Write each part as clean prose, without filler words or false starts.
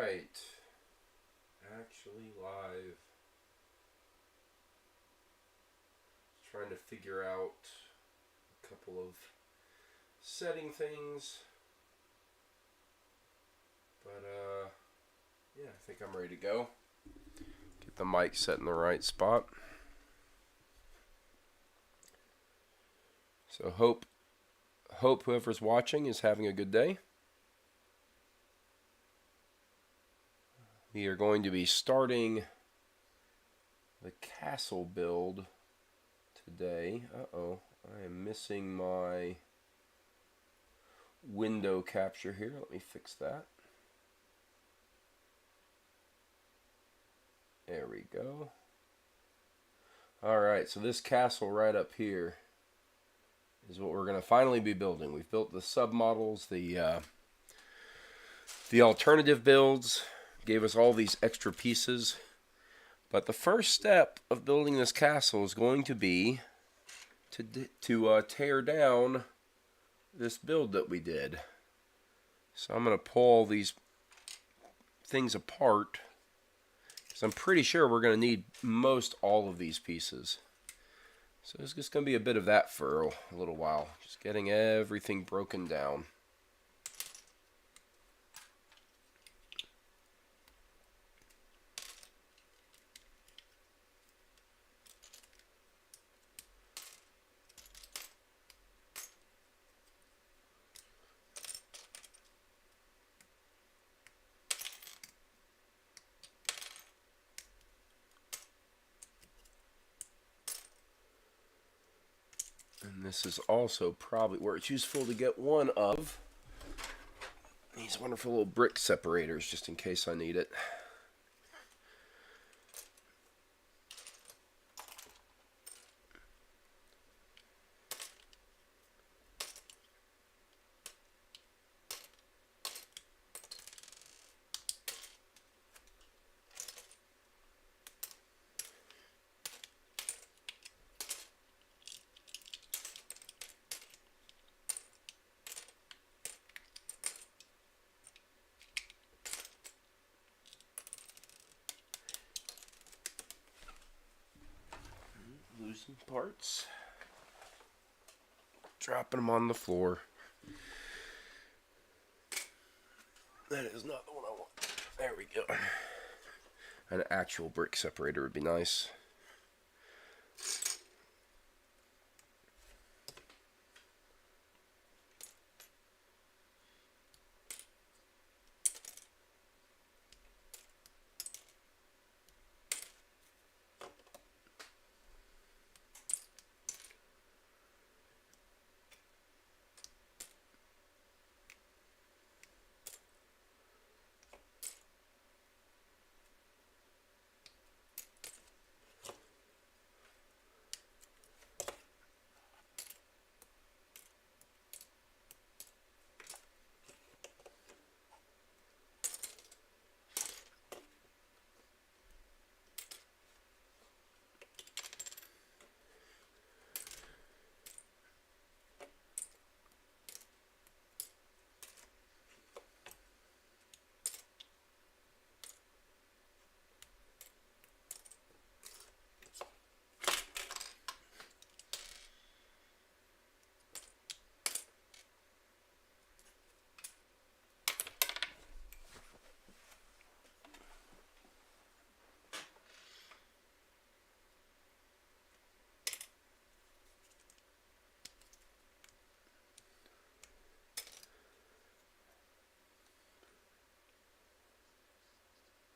right. Actually live. Trying to figure out a couple of setting things. But, yeah, I think I'm ready to go. Get the mic set in the right spot. So hope whoever's watching is having a good day. We are going to be starting the castle build today. Uh-oh, I am missing my window capture here. Let me fix that. There we go. Alright, so this castle right up here is what we're going to finally be building. We've built the submodels, the alternative builds, gave us all these extra pieces. But the first step of building this castle is going to be to tear down this build that we did. So I'm going to pull all these things apart, because I'm pretty sure we're going to need most all of these pieces. So it's just going to be a bit of that for a little while, just getting everything broken down. And this is also probably where it's useful to get one of these wonderful little brick separators, just in case I need it. Losing parts. Dropping them on the floor. That is not the one I want. There we go. An actual brick separator would be nice.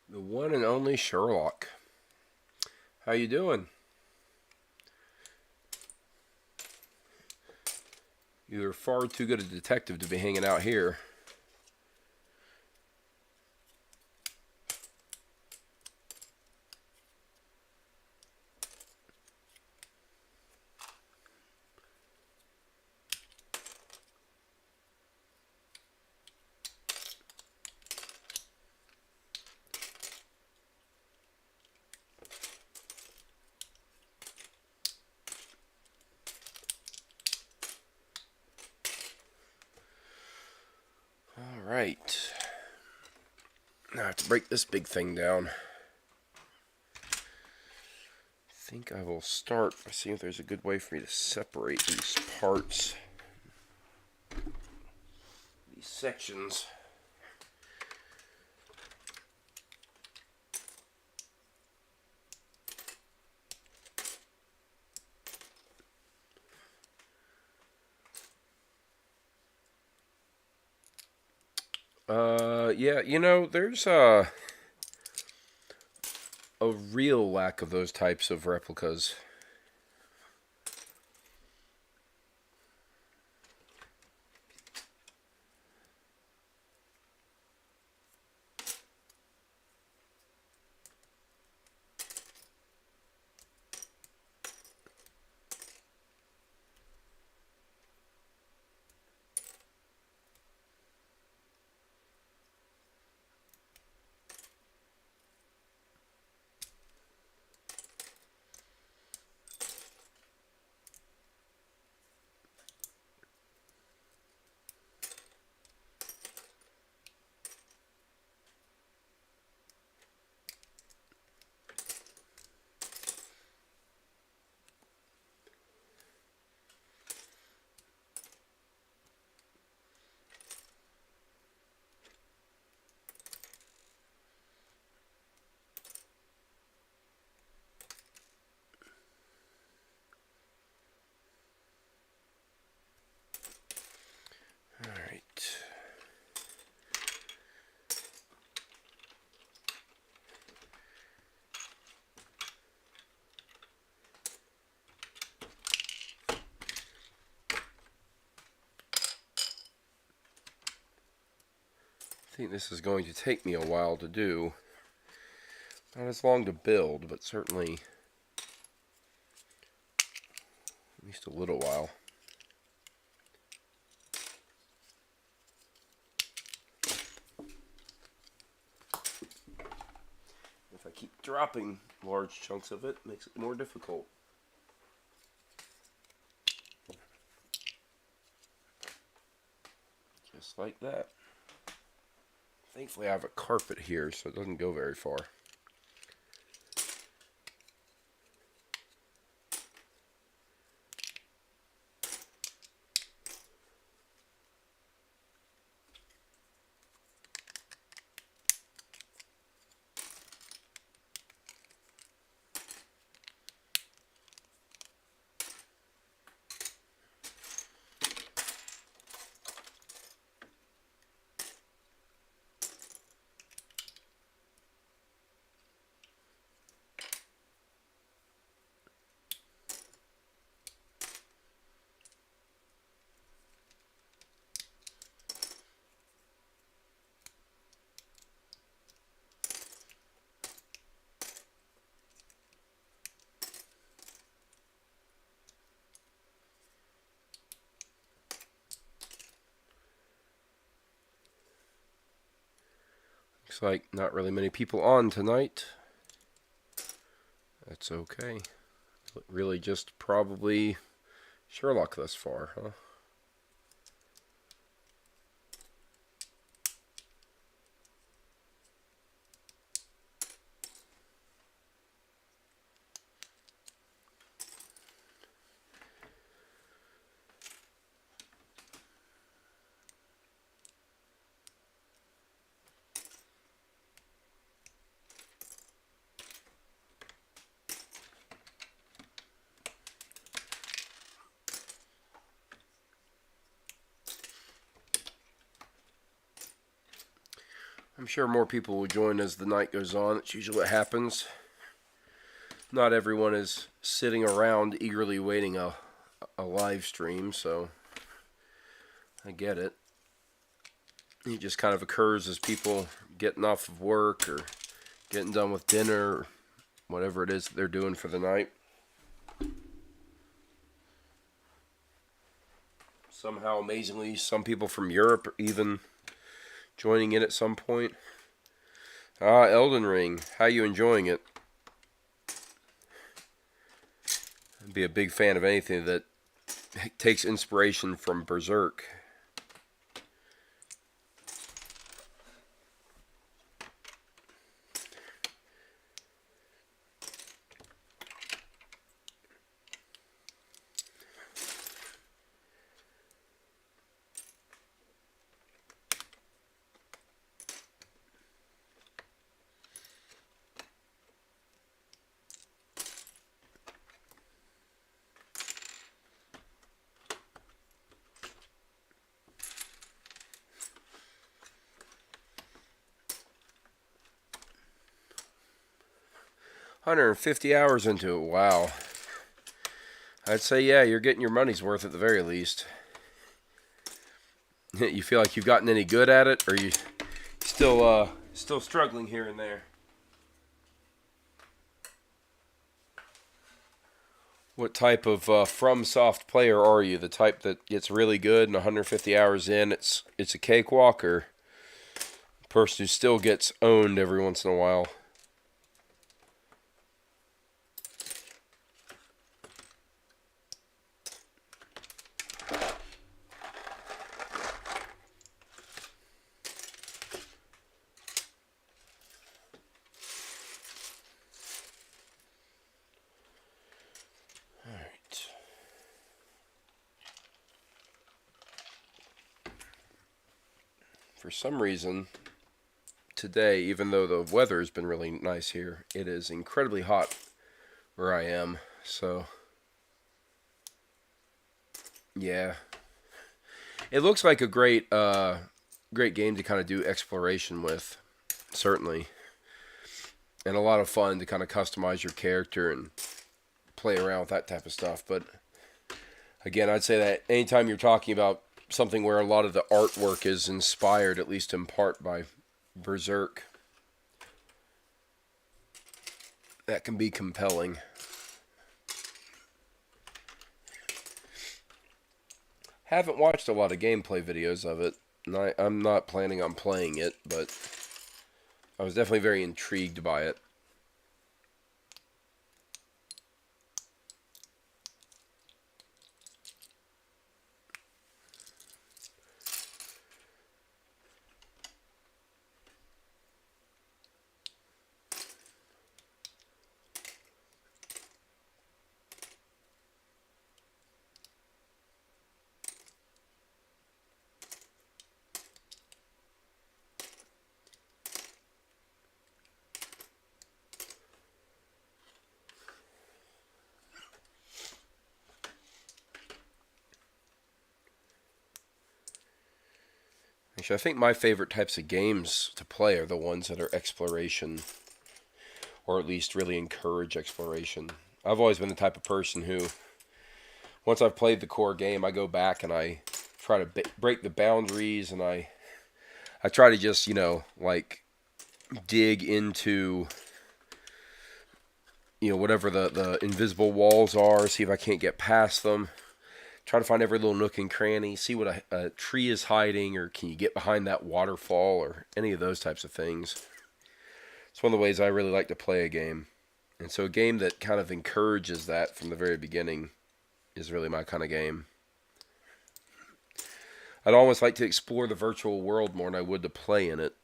The one and only Sherlock. How you doing? You're far too good a detective to be hanging out here. All right. Now I have to break this big thing down. I think I will start by seeing if there's a good way for me to separate these parts, these sections. Yeah, you know, there's a real lack of those types of replicas. All right. I think this is going to take me a while to do. Not as long to build, but certainly at least a little while. If I keep dropping large chunks of it, it makes it more difficult. Just like that. Thankfully I have a carpet here, so it doesn't go very far. Looks like not really many people on tonight. That's okay. Really just probably Sherlock thus far, huh? I'm sure more people will join as the night goes on. It's usually what happens. Not everyone is sitting around eagerly waiting a live stream, so I get it. It just kind of occurs as people getting off of work or getting done with dinner or whatever it is that they're doing for the night. Somehow, amazingly, some people from Europe are even joining in at some point. Elden Ring. How you enjoying it? I'd be a big fan of anything that takes inspiration from Berserk. 150 hours into it. Wow. I'd say, yeah, you're getting your money's worth at the very least. You feel like you've gotten any good at it, or you still struggling here and there? What type of FromSoft player are you? The type that gets really good and 150 hours in, it's a cakewalk, or a person who still gets owned every once in a while? For some reason, today, even though the weather has been really nice here, it is incredibly hot where I am. So, yeah, it looks like a great game to kind of do exploration with, certainly, and a lot of fun to kind of customize your character and play around with that type of stuff. But again, I'd say that anytime you're talking about something where a lot of the artwork is inspired, at least in part, by Berserk, that can be compelling. Haven't watched a lot of gameplay videos of it, and I'm not planning on playing it, but I was definitely very intrigued by it. Actually, I think my favorite types of games to play are the ones that are exploration, or at least really encourage exploration. I've always been the type of person who, once I've played the core game, I go back and I try to break the boundaries, and I try to just, like, dig into, whatever the invisible walls are, see if I can't get past them. Try to find every little nook and cranny, see what a tree is hiding, or can you get behind that waterfall, or any of those types of things. It's one of the ways I really like to play a game. And so a game that kind of encourages that from the very beginning is really my kind of game. I'd almost like to explore the virtual world more than I would to play in it.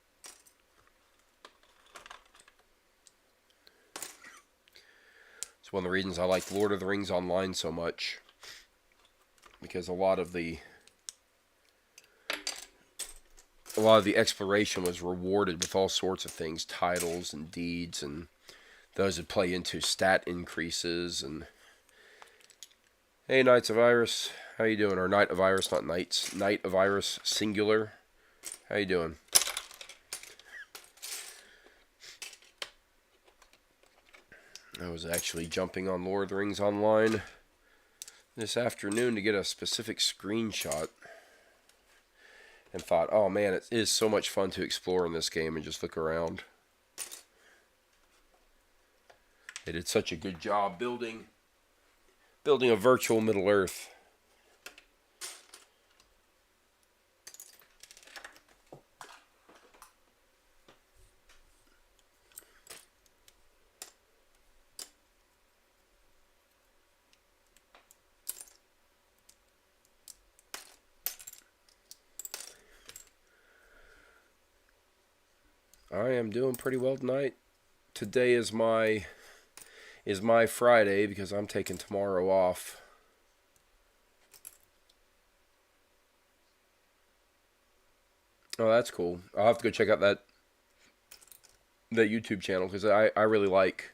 It's one of the reasons I like Lord of the Rings Online so much, because a lot of the exploration was rewarded with all sorts of things, titles and deeds, and those would play into stat increases. And hey, Knights of Iris, how you doing? Or Knight of Iris, not Knights. Knight of Iris, singular. How you doing? I was actually jumping on Lord of the Rings Online this afternoon to get a specific screenshot, and thought, oh man, it is so much fun to explore in this game and just look around. They did such a good job building a virtual Middle Earth. I am doing pretty well tonight. Today is my Friday because I'm taking tomorrow off. Oh, that's cool. I'll have to go check out that YouTube channel, because I really like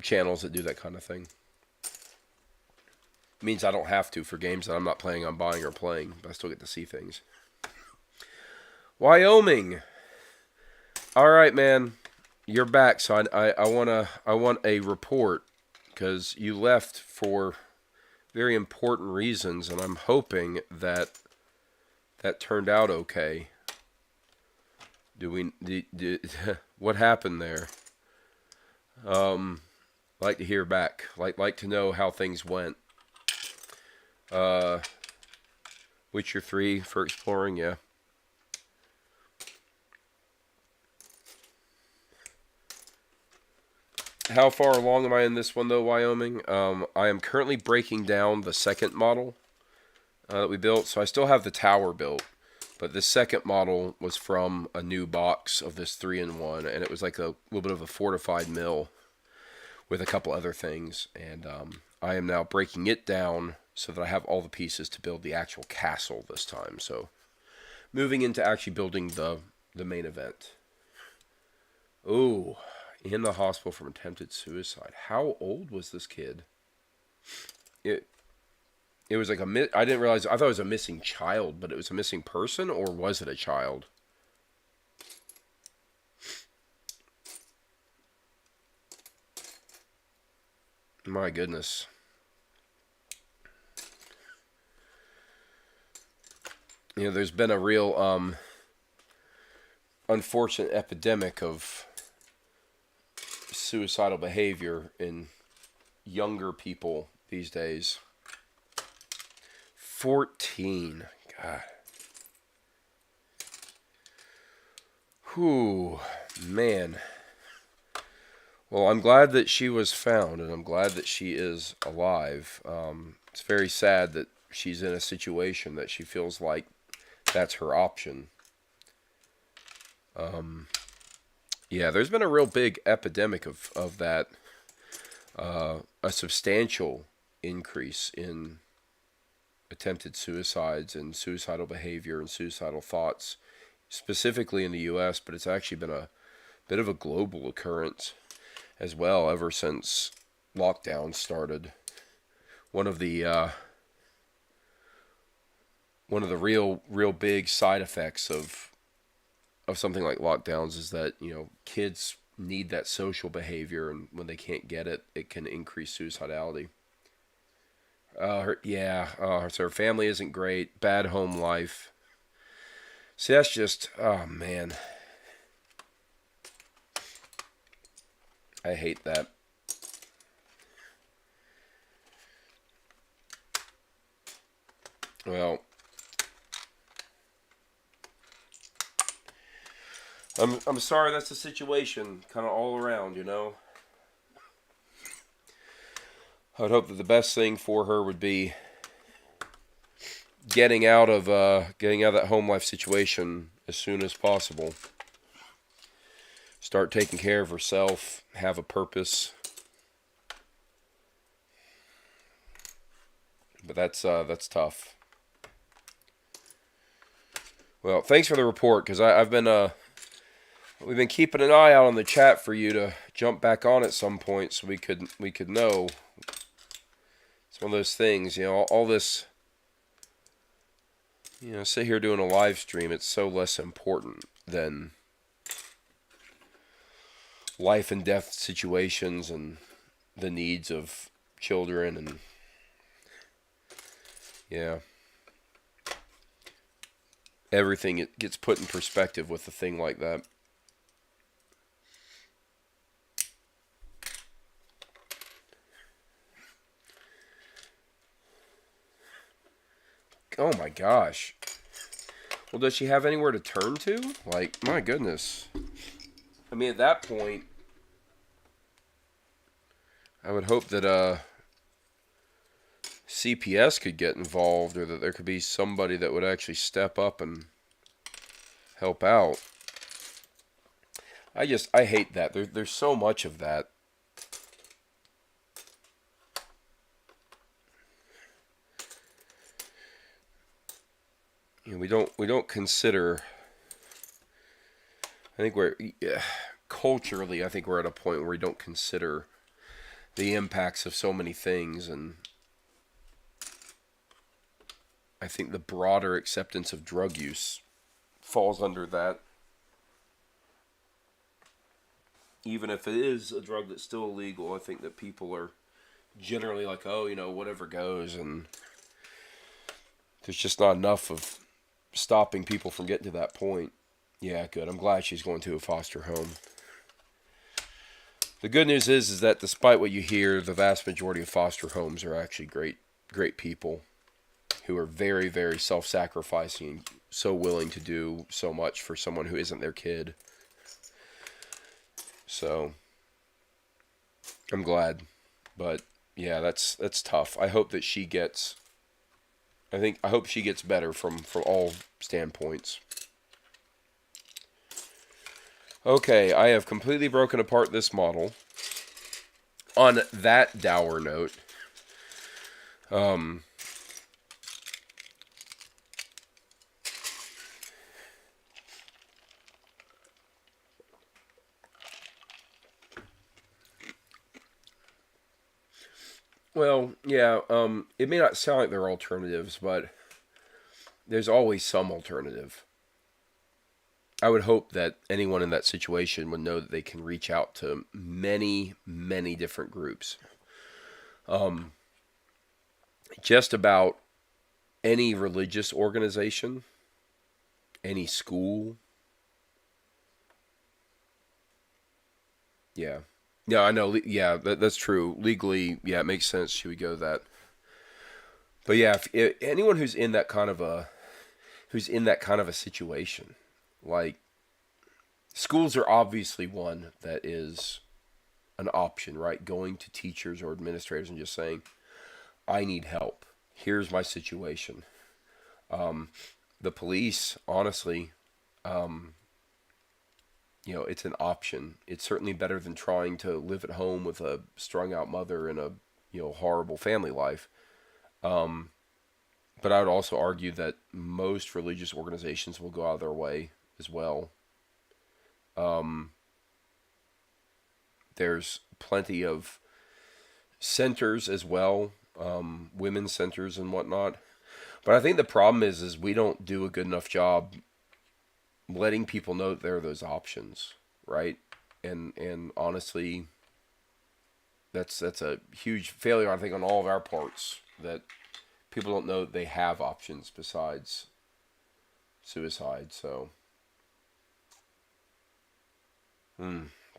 channels that do that kind of thing. It means I don't have to for games that I'm not planning on buying or playing, but I still get to see things. Wyoming. All right, man. you're back, so I want a report because you left for very important reasons, and I'm hoping that that turned out okay. What happened there? Like to hear back. Like to know how things went. Uh, Witcher 3 for exploring, yeah. How far along am I in this one though, Wyoming? I am currently breaking down the second model that we built, so I still have the tower built. But this second model was from a new box of this 3-in-1, and it was like a little bit of a fortified mill with a couple other things. And I am now breaking it down so that I have all the pieces to build the actual castle this time. So moving into actually building the main event. Ooh, in the hospital from attempted suicide. How old was this kid? It It was like I didn't realize. I thought it was a missing child, but it was a missing person, or was it a child? My goodness. You know, there's been a real unfortunate epidemic of suicidal behavior in younger people these days. 14. God. Whew, man. Well, I'm glad that she was found, and I'm glad that she is alive. It's very sad that she's in a situation that she feels like that's her option. Yeah, there's been a real big epidemic of that. A substantial increase in attempted suicides and suicidal behavior and suicidal thoughts, specifically in the U.S., but it's actually been a bit of a global occurrence as well ever since lockdown started. One of the real big side effects of something like lockdowns is that, you know, kids need that social behavior, and when they can't get it, it can increase suicidality. So her family isn't great, bad home life. See, that's just, oh man, I hate that. Well, I'm sorry that's the situation, kind of all around, you know. I would hope that the best thing for her would be getting out of that home life situation as soon as possible. Start taking care of herself, have a purpose. But that's tough. Well, thanks for the report, because I've been we've been keeping an eye out on the chat for you to jump back on at some point so we could know. It's one of those things, you know, all this, you know, sit here doing a live stream, it's so less important than life and death situations and the needs of children, and yeah, everything, it gets put in perspective with a thing like that. Oh my gosh. Well, does she have anywhere to turn to? Like, my goodness. I mean, at that point, I would hope that CPS could get involved, or that there could be somebody that would actually step up and help out. I hate that. There's so much of that. You know, we don't consider. I think culturally, I think we're at a point where we don't consider the impacts of so many things, and I think the broader acceptance of drug use falls under that. even if it is a drug that's still illegal, I think that people are generally like, oh, whatever goes, and there's just not enough of stopping people from getting to that point. Yeah, good. I'm glad she's going to a foster home. The good news is that despite what you hear, the vast majority of foster homes are actually great people who are very, very self-sacrificing, so willing to do so much for someone who isn't their kid. So, I'm glad. But, yeah, that's tough. I hope that she gets... I hope she gets better from all standpoints. Okay, I have completely broken apart this model. On that dour note, well, yeah, it may not sound like they're alternatives, but there's always some alternative. I would hope that anyone in that situation would know that they can reach out to many, many different groups. Just about any religious organization, any school. Yeah. Yeah, I know. Yeah, that's true. Legally, yeah, it makes sense. She would go that. But yeah, if anyone who's in that kind of a situation, like schools are obviously one that is an option, right? Going to teachers or administrators and just saying, I need help. Here's my situation. The police, honestly, it's an option. It's certainly better than trying to live at home with a strung out mother and a, horrible family life. But I would also argue that most religious organizations will go out of their way as well. There's plenty of centers as well, women's centers and whatnot. But I think the problem is we don't do a good enough job letting people know that there are those options, right? And honestly, that's a huge failure, I think, on all of our parts, that people don't know that they have options besides suicide. So,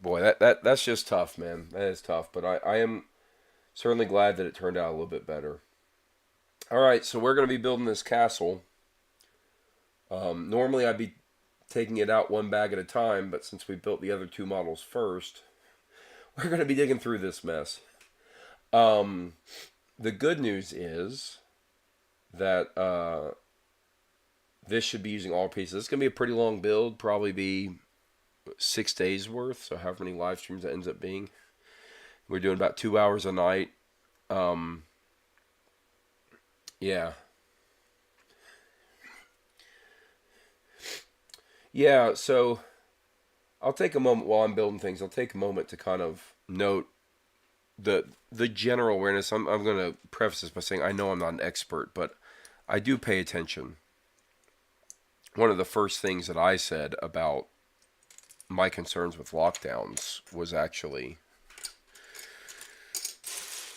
boy, that's just tough, man. That is tough. But I am certainly glad that it turned out a little bit better. All right, so we're going to be building this castle. Normally I'd be taking it out one bag at a time, but since we built the other two models first, we're going to be digging through this mess. The good news is that this should be using all pieces. It's going to be a pretty long build, probably be 6 days worth, so however many live streams that ends up being. We're doing about 2 hours a night. Yeah. Yeah, so I'll take a moment while I'm building things. I'll take a moment to kind of note the general awareness. I'm going to preface this by saying I know I'm not an expert, but I do pay attention. One of the first things that I said about my concerns with lockdowns was actually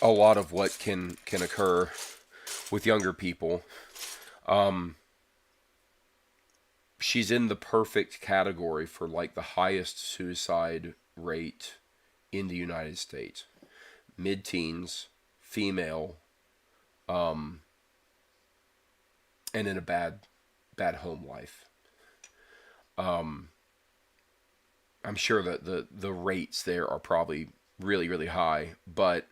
a lot of what can occur with younger people. She's in the perfect category for like the highest suicide rate in the United States. Mid-teens, female, and in a bad home life. I'm sure that the rates there are probably really, really high, but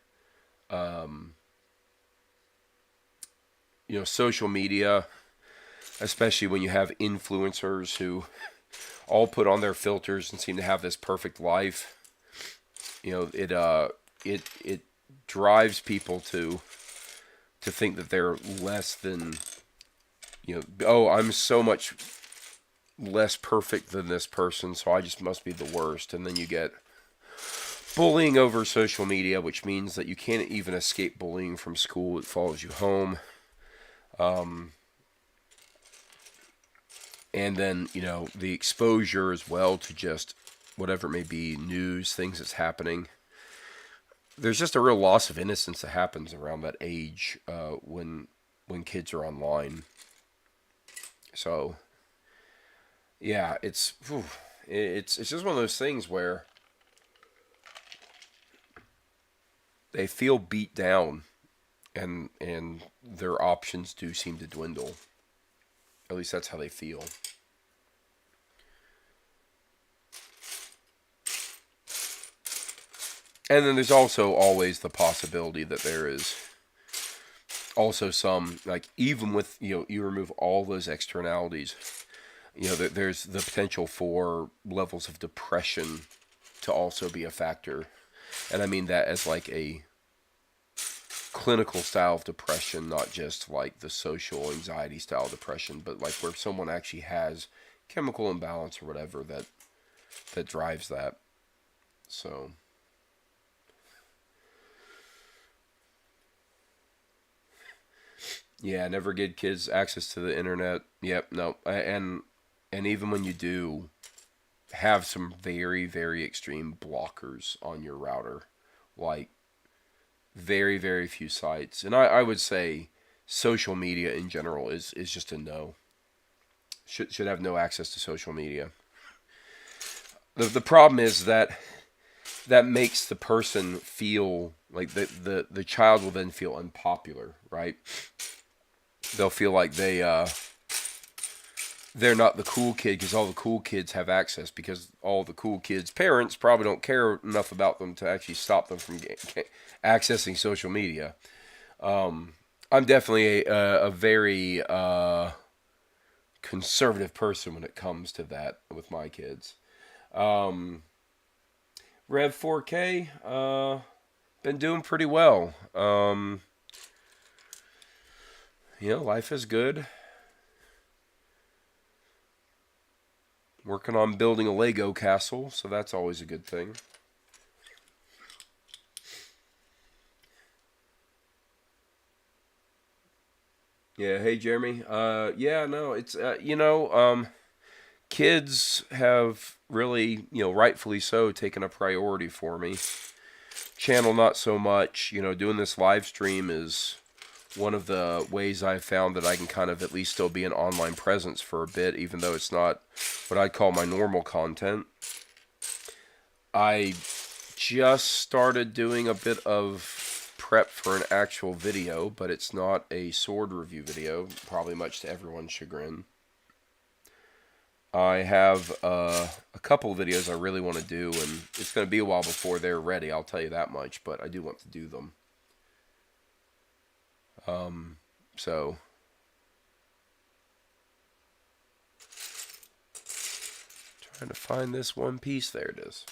social media, especially when you have influencers who all put on their filters and seem to have this perfect life, it drives people to think that they're less than, oh, I'm so much less perfect than this person, so I just must be the worst. And then you get bullying over social media, which means that you can't even escape bullying from school. It follows you home. And then, the exposure as well to just whatever it may be, news, things that's happening. There's just a real loss of innocence that happens around that age when kids are online. So yeah, it's just one of those things where they feel beat down, and their options do seem to dwindle. At least that's how they feel. And then there's also always the possibility that there is also some, like, even with, you remove all those externalities, there's the potential for levels of depression to also be a factor. And I mean that as like a clinical style of depression, not just like the social anxiety style of depression, but like where someone actually has chemical imbalance or whatever that drives that. So yeah, never give kids access to the internet. Yep, no. And even when you do, have some very, very extreme blockers on your router. Like, very, very few sites. And I would say social media in general is just a no. Should have no access to social media. The problem is that makes the person feel like the child will then feel unpopular, right? They'll feel like they're not the cool kid because all the cool kids have access, because all the cool kids' parents probably don't care enough about them to actually stop them from accessing social media. I'm definitely a very conservative person when it comes to that with my kids. Rev 4K, been doing pretty well. Life is good. Working on building a Lego castle, so that's always a good thing. Yeah, hey Jeremy. Yeah, no, it's kids have really, rightfully so, taken a priority for me. Channel not so much. Doing this live stream is one of the ways I've found that I can kind of at least still be an online presence for a bit, even though it's not what I'd call my normal content. I just started doing a bit of prep for an actual video, but it's not a sword review video, probably much to everyone's chagrin. I have a couple of videos I really want to do, and it's going to be a while before they're ready, I'll tell you that much, but I do want to do them. So trying to find this one piece. There it is.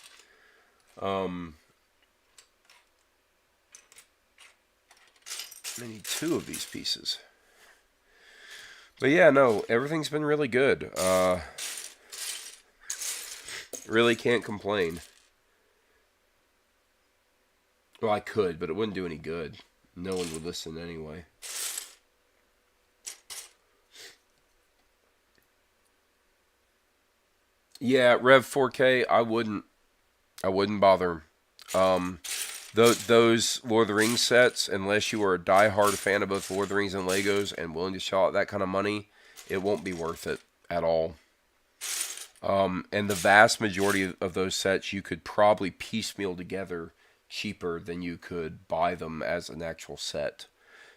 I need two of these pieces. But yeah, no, everything's been really good. Really can't complain. Well, I could, but it wouldn't do any good. No one would listen anyway. Yeah, Rev 4K, I wouldn't bother. Those Lord of the Rings sets, unless you are a die-hard fan of both Lord of the Rings and Legos and willing to shell out that kind of money, it won't be worth it at all. And the vast majority of those sets you could probably piecemeal together cheaper than you could buy them as an actual set.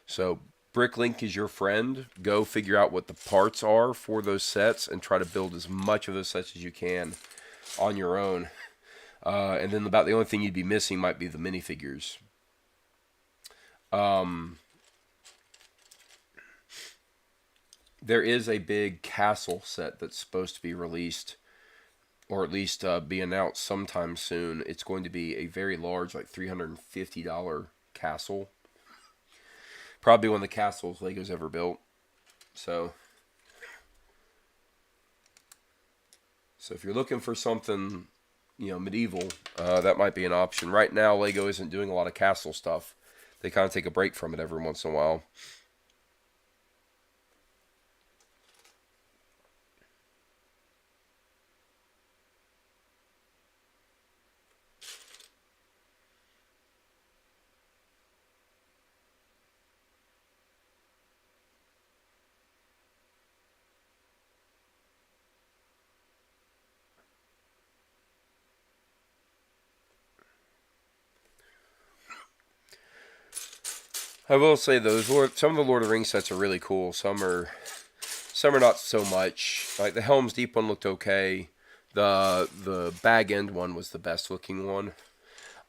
So Bricklink is your friend. Go figure out what the parts are for those sets and try to build as much of those sets as you can on your own. And then about the only thing you'd be missing might be the minifigures. There is a big castle set that's supposed to be released, or at least be announced sometime soon. It's going to be a very large, like $350 castle. Probably one of the castles Lego's ever built. So if you're looking for something, medieval, that might be an option. Right now, Lego isn't doing a lot of castle stuff. They kind of take a break from it every once in a while. I will say those some of the Lord of the Rings sets are really cool. Some are not so much. Like the Helm's Deep one looked okay. The Bag End one was the best looking one.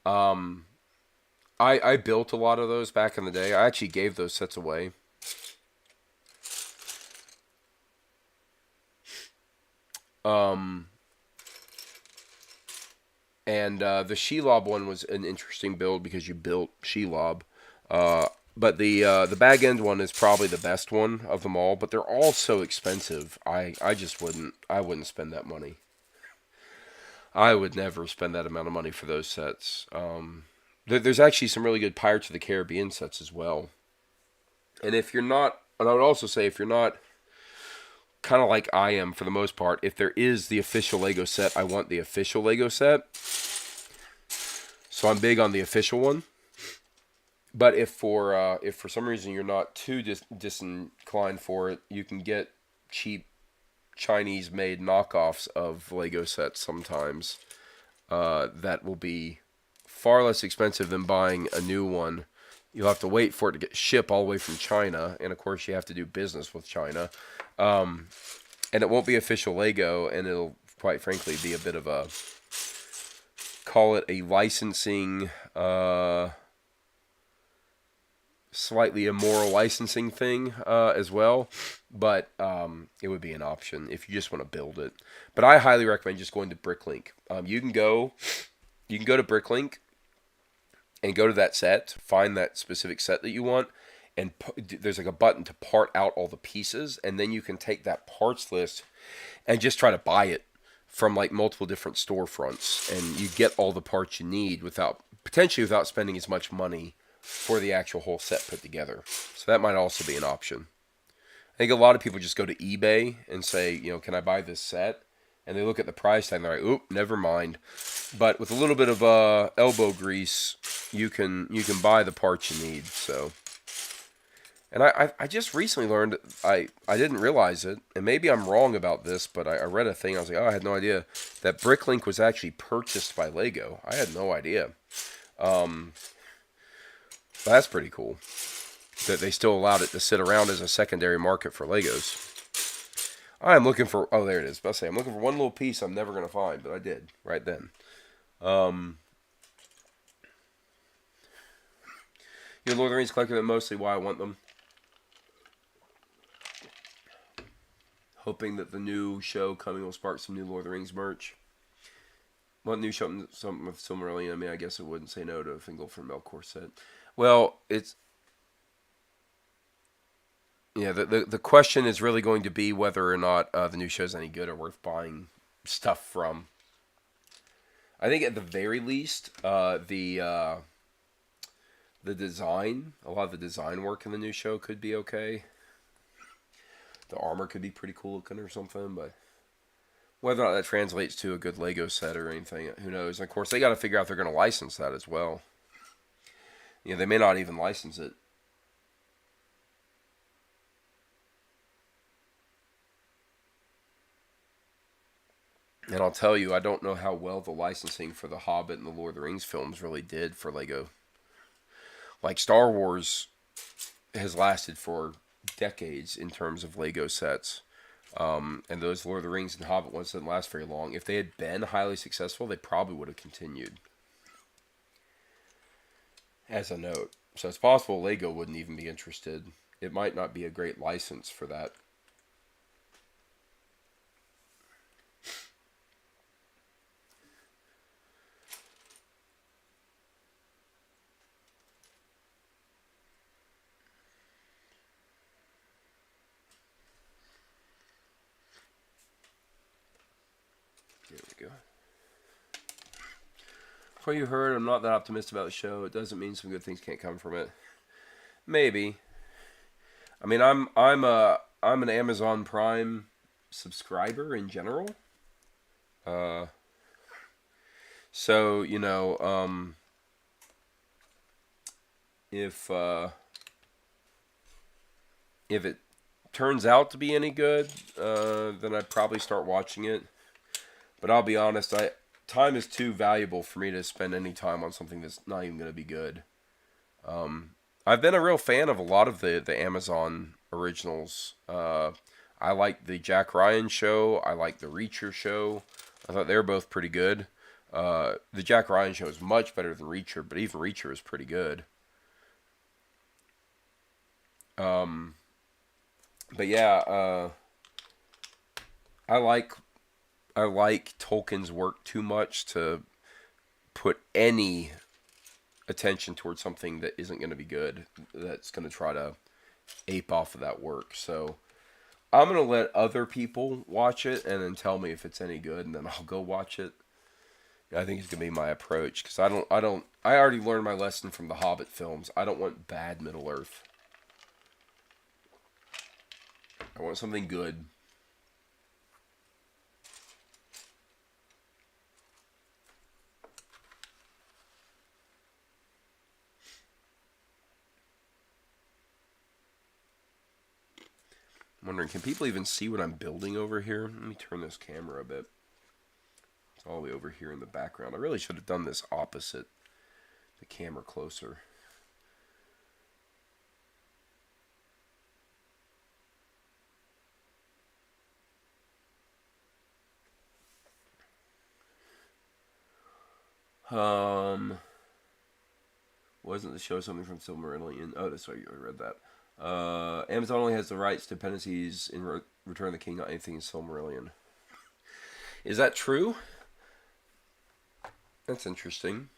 Um, I built a lot of those back in the day. I actually gave those sets away. Um, and the Shelob one was an interesting build because you built Shelob. But the Bag End one is probably the best one of them all. But they're all so expensive. I just wouldn't spend that money. I would never spend that amount of money for those sets. There's actually some really good Pirates of the Caribbean sets as well. And if you're not, and I would also say if you're not kind of like I am for the most part, if there is the official Lego set, I want the official Lego set. So I'm big on the official one. But if for some reason you're not too disinclined for it, you can get cheap Chinese made knockoffs of Lego sets sometimes that will be far less expensive than buying a new one. You'll have to wait for it to get shipped all the way from China, and of course you have to do business with China. And it won't be official Lego, and it'll quite frankly be a bit of a, call it a licensing, slightly immoral licensing thing as well. But it would be an option if you just want to build it. But I highly recommend just going to Bricklink. You can go to Bricklink and go to that set, find that specific set that you want, and there's like a button to part out all the pieces, and then you can take that parts list and just try to buy it from like multiple different storefronts, and you get all the parts you need potentially without spending as much money for the actual whole set put together. So that might also be an option. I think a lot of people just go to eBay and say, can I buy this set? And they look at the price tag and they're like, oop, never mind. But with a little bit of elbow grease, you can buy the parts you need. So, and I just recently learned, I didn't realize it, and maybe I'm wrong about this, but I read a thing, I was like, I had no idea, that Bricklink was actually purchased by Lego. I had no idea. That's pretty cool that they still allowed it to sit around as a secondary market for Legos. I'm looking for, oh, there it is. I'm looking for one little piece I'm never going to find, but I did right then. Lord of the Rings collector, mostly why I want them. Hoping that the new show coming will spark some new Lord of the Rings merch. Want new show, something with Silmarillion? I mean, I guess I wouldn't say no to a Fingolfin Melkor set. Well, the question is really going to be whether or not the new show is any good or worth buying stuff from. I think at the very least, the design, a lot of the design work in the new show could be okay. The armor could be pretty cool looking or something, but whether or not that translates to a good Lego set or anything, who knows? And of course, they got to figure out if they're going to license that as well. They may not even license it. And I'll tell you, I don't know how well the licensing for The Hobbit and the Lord of the Rings films really did for Lego. Like Star Wars has lasted for decades in terms of Lego sets. And those Lord of the Rings and Hobbit ones didn't last very long. If they had been highly successful, they probably would have continued. As a note. So it's possible Lego wouldn't even be interested. It might not be a great license for that. There we go. For you heard, I'm not that optimistic about the show. It doesn't mean some good things can't come from it. Maybe. I mean, I'm an Amazon Prime subscriber in general. So if it turns out to be any good, then I'd probably start watching it. But I'll be honest, time is too valuable for me to spend any time on something that's not even going to be good. I've been a real fan of a lot of the Amazon originals. I like the Jack Ryan show. I like the Reacher show. I thought they were both pretty good. The Jack Ryan show is much better than Reacher, but even Reacher is pretty good. Um, but yeah, I like I like Tolkien's work too much to put any attention towards something that isn't going to be good. That's going to try to ape off of that work. So I'm going to let other people watch it and then tell me if it's any good, and then I'll go watch it. I think it's gonna be my approach because I already learned my lesson from the Hobbit films. I don't want bad Middle Earth. I want something good. I'm wondering, can people even see what I'm building over here? Let me turn this camera a bit. It's all the way over here in the background. I really should have done this opposite the camera closer. Wasn't the show something from Silmarillion? Oh, that's right, you already read that. Amazon only has the rights to dependencies in Return of the King, not anything in Silmarillion. Is that true? That's interesting.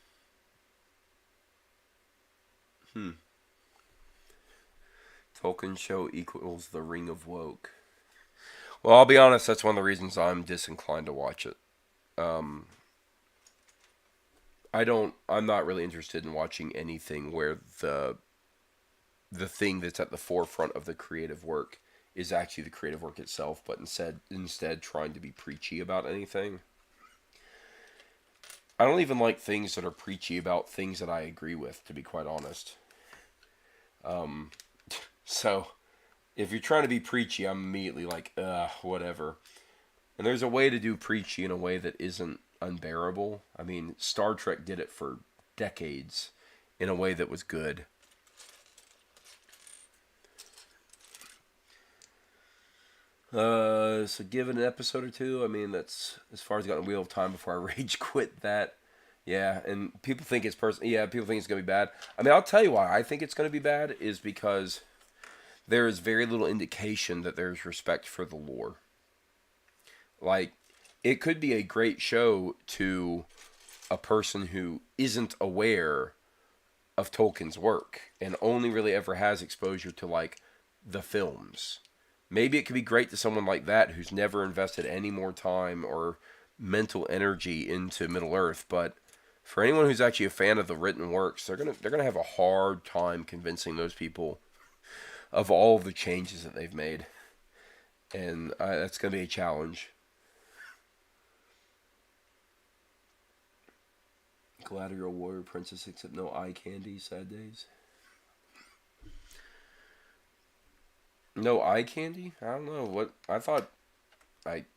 Tolkien show equals The Ring of Woke. Well, I'll be honest, that's one of the reasons I'm disinclined to watch it. Um, I'm not really interested in watching anything where the thing that's at the forefront of the creative work is actually the creative work itself, but instead trying to be preachy about anything. I don't even like things that are preachy about things that I agree with, to be quite honest. Um, so if you're trying to be preachy, I'm immediately like, whatever. And there's a way to do preachy in a way that isn't unbearable. I mean, Star Trek did it for decades in a way that was good. So give it an episode or two. I mean, that's as far as I got in the Wheel of Time before I rage quit that. Yeah, and people think it's Yeah, people think it's gonna be bad. I mean, I'll tell you why I think it's gonna be bad is because there is very little indication that there's respect for the lore. Like, it could be a great show to a person who isn't aware of Tolkien's work and only really ever has exposure to like the films. Maybe it could be great to someone like that who's never invested any more time or mental energy into Middle Earth, but for anyone who's actually a fan of the written works, they're gonna have a hard time convincing those people of all of the changes that they've made, and that's gonna be a challenge. Galadriel warrior princess except no eye candy. Sad days. No eye candy? I don't know what I thought.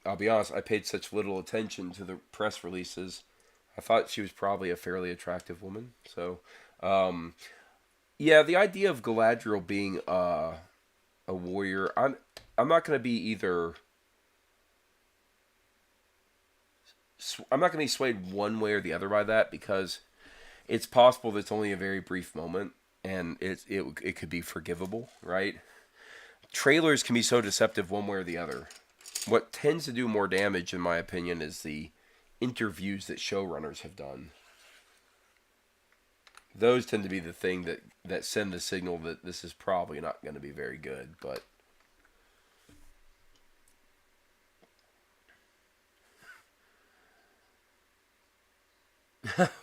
I'll be honest. I paid such little attention to the press releases. I thought she was probably a fairly attractive woman. So, um, yeah, the idea of Galadriel being a warrior, I'm not gonna be either. I'm not gonna be swayed one way or the other by that because it's possible that it's only a very brief moment and it could be forgivable, right? Trailers can be so deceptive one way or the other. What tends to do more damage, in my opinion, is the interviews that showrunners have done. Those tend to be the thing that send the signal that this is probably not going to be very good. But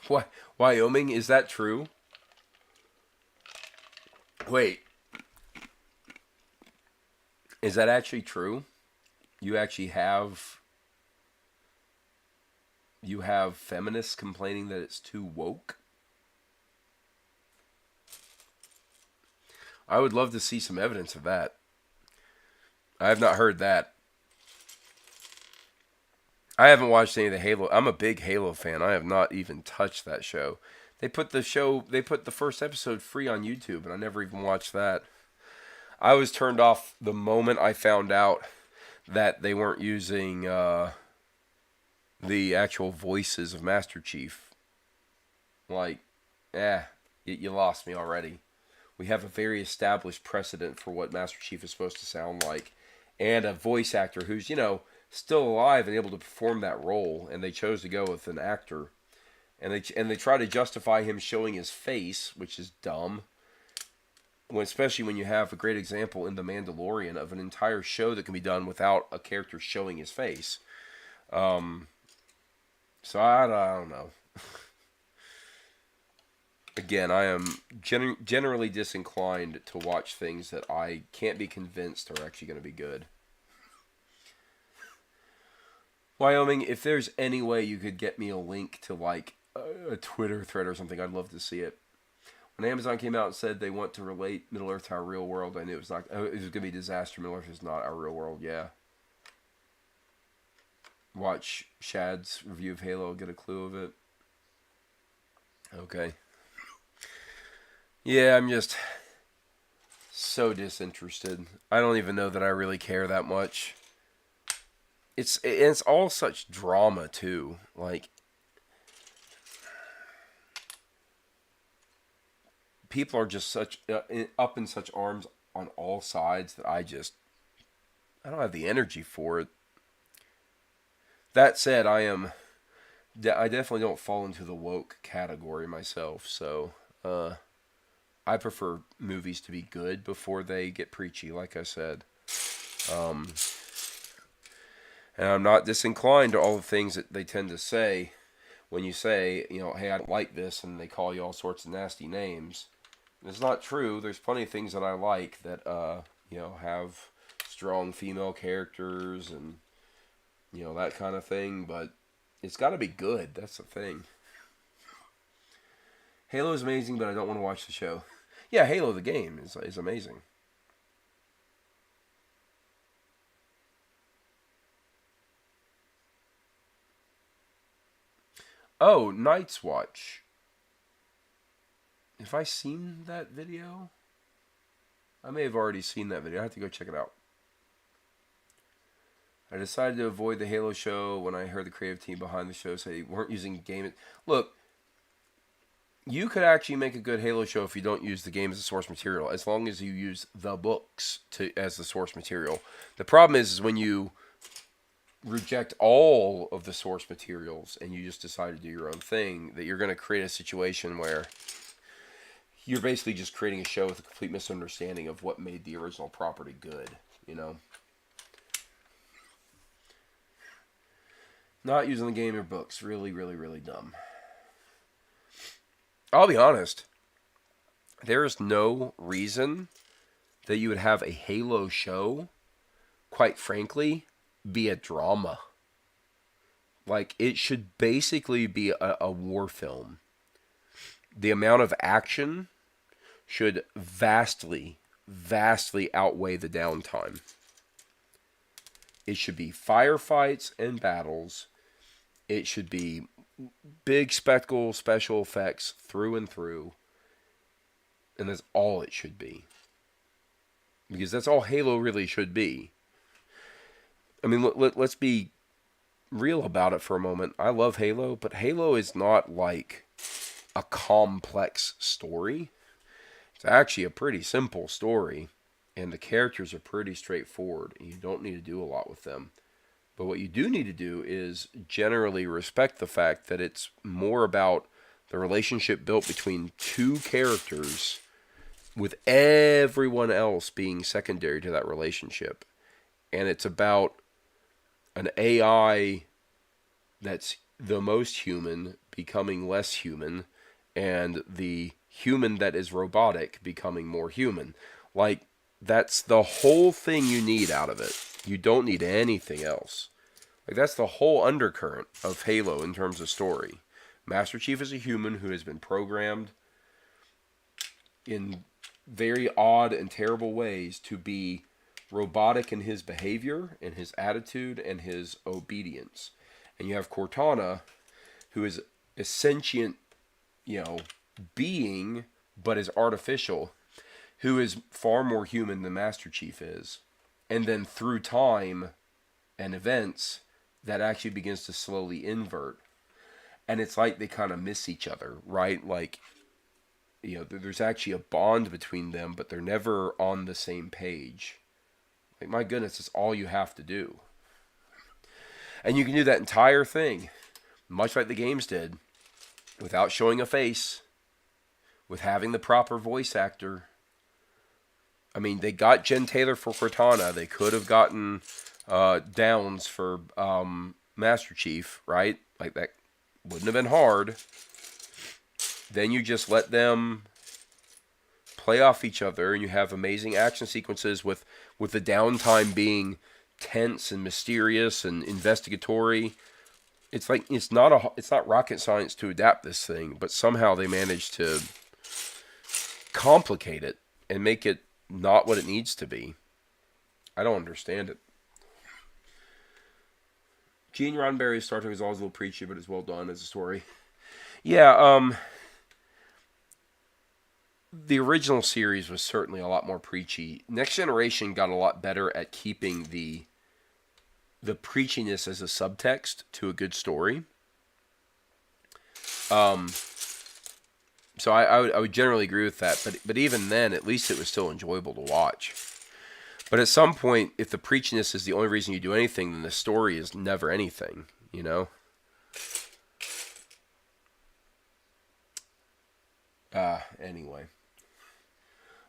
what Wyoming, is that true? Wait, is that actually true? You actually have feminists complaining that it's too woke? I would love to see some evidence of that. I have not heard that. I haven't watched any of the Halo. I'm a big Halo fan. I have not even touched that show. They put the first episode free on YouTube, and I never even watched that. I was turned off the moment I found out that they weren't using the actual voices of Master Chief. Like, you lost me already. We have a very established precedent for what Master Chief is supposed to sound like, and a voice actor who's, still alive and able to perform that role, and they chose to go with an actor. And they try to justify him showing his face, which is dumb. Especially when you have a great example in The Mandalorian of an entire show that can be done without a character showing his face. So I don't know. Again, I am generally disinclined to watch things that I can't be convinced are actually going to be good. Wyoming, if there's any way you could get me a link to like a Twitter thread or something, I'd love to see it. When Amazon came out and said they want to relate Middle Earth to our real world, I knew it was not. It was going to be a disaster. Middle Earth is not our real world. Yeah. Watch Shad's review of Halo, get a clue of it. Okay. Yeah, I'm just so disinterested. I don't even know that I really care that much. It's all such drama too. Like, people are just such up in such arms on all sides that I don't have the energy for it. That said, I definitely don't fall into the woke category myself, so I prefer movies to be good before they get preachy, like I said. And I'm not disinclined to all the things that they tend to say when you say, hey, I don't like this, and they call you all sorts of nasty names. It's not true. There's plenty of things that I like that, have strong female characters and, that kind of thing, but it's got to be good. That's the thing. Halo is amazing, but I don't want to watch the show. Yeah, Halo the game is amazing. Oh, Night's Watch. Have I seen that video? I may have already seen that video. I have to go check it out. I decided to avoid the Halo show when I heard the creative team behind the show say they weren't using game. Look, you could actually make a good Halo show if you don't use the game as a source material, as long as you use the books as the source material. The problem is when you reject all of the source materials and you just decide to do your own thing, that you're going to create a situation where you're basically just creating a show with a complete misunderstanding of what made the original property good, Not using the game or books. Really, really, really dumb. I'll be honest. There is no reason that you would have a Halo show, quite frankly, be a drama. Like, it should basically be a war film. The amount of action should vastly, vastly outweigh the downtime. It should be firefights and battles. It should be big spectacle special effects through and through. And that's all it should be. Because that's all Halo really should be. I mean, let's be real about it for a moment. I love Halo, but Halo is not like a complex story. It's actually a pretty simple story, and the characters are pretty straightforward, and you don't need to do a lot with them. But what you do need to do is generally respect the fact that it's more about the relationship built between two characters, with everyone else being secondary to that relationship. And it's about an AI that's the most human becoming less human, and the human that is robotic becoming more human. Like, that's the whole thing you need out of it. You don't need anything else. Like, that's the whole undercurrent of Halo in terms of story. Master Chief is a human who has been programmed in very odd and terrible ways to be robotic in his behavior, in his attitude, and his obedience. And you have Cortana, who is a sentient, you know, being, but is artificial, who is far more human than Master Chief is. And then through time and events, that actually begins to slowly invert. And it's like they kind of miss each other, right? Like, you know, there's actually a bond between them, but they're never on the same page. Like, my goodness, it's all you have to do. And you can do that entire thing, much like the games did, without showing a face, with having the proper voice actor. I mean, they got Jen Taylor for Cortana. They could have gotten Downs for Master Chief, right? Like, that wouldn't have been hard. Then you just let them play off each other, and you have amazing action sequences with the downtime being tense and mysterious and investigatory. It's like it's not rocket science to adapt this thing, but somehow they managed to complicate it and make it not what it needs to be. I don't understand it. Gene Roddenberry's Star Trek is always a little preachy, but it's well done as a story. Yeah, the original series was certainly a lot more preachy. Next Generation got a lot better at keeping the preachiness as a subtext to a good story. So I would generally agree with that, but even then, at least it was still enjoyable to watch. But at some point, if the preachiness is the only reason you do anything, then the story is never anything, you know? Anyway.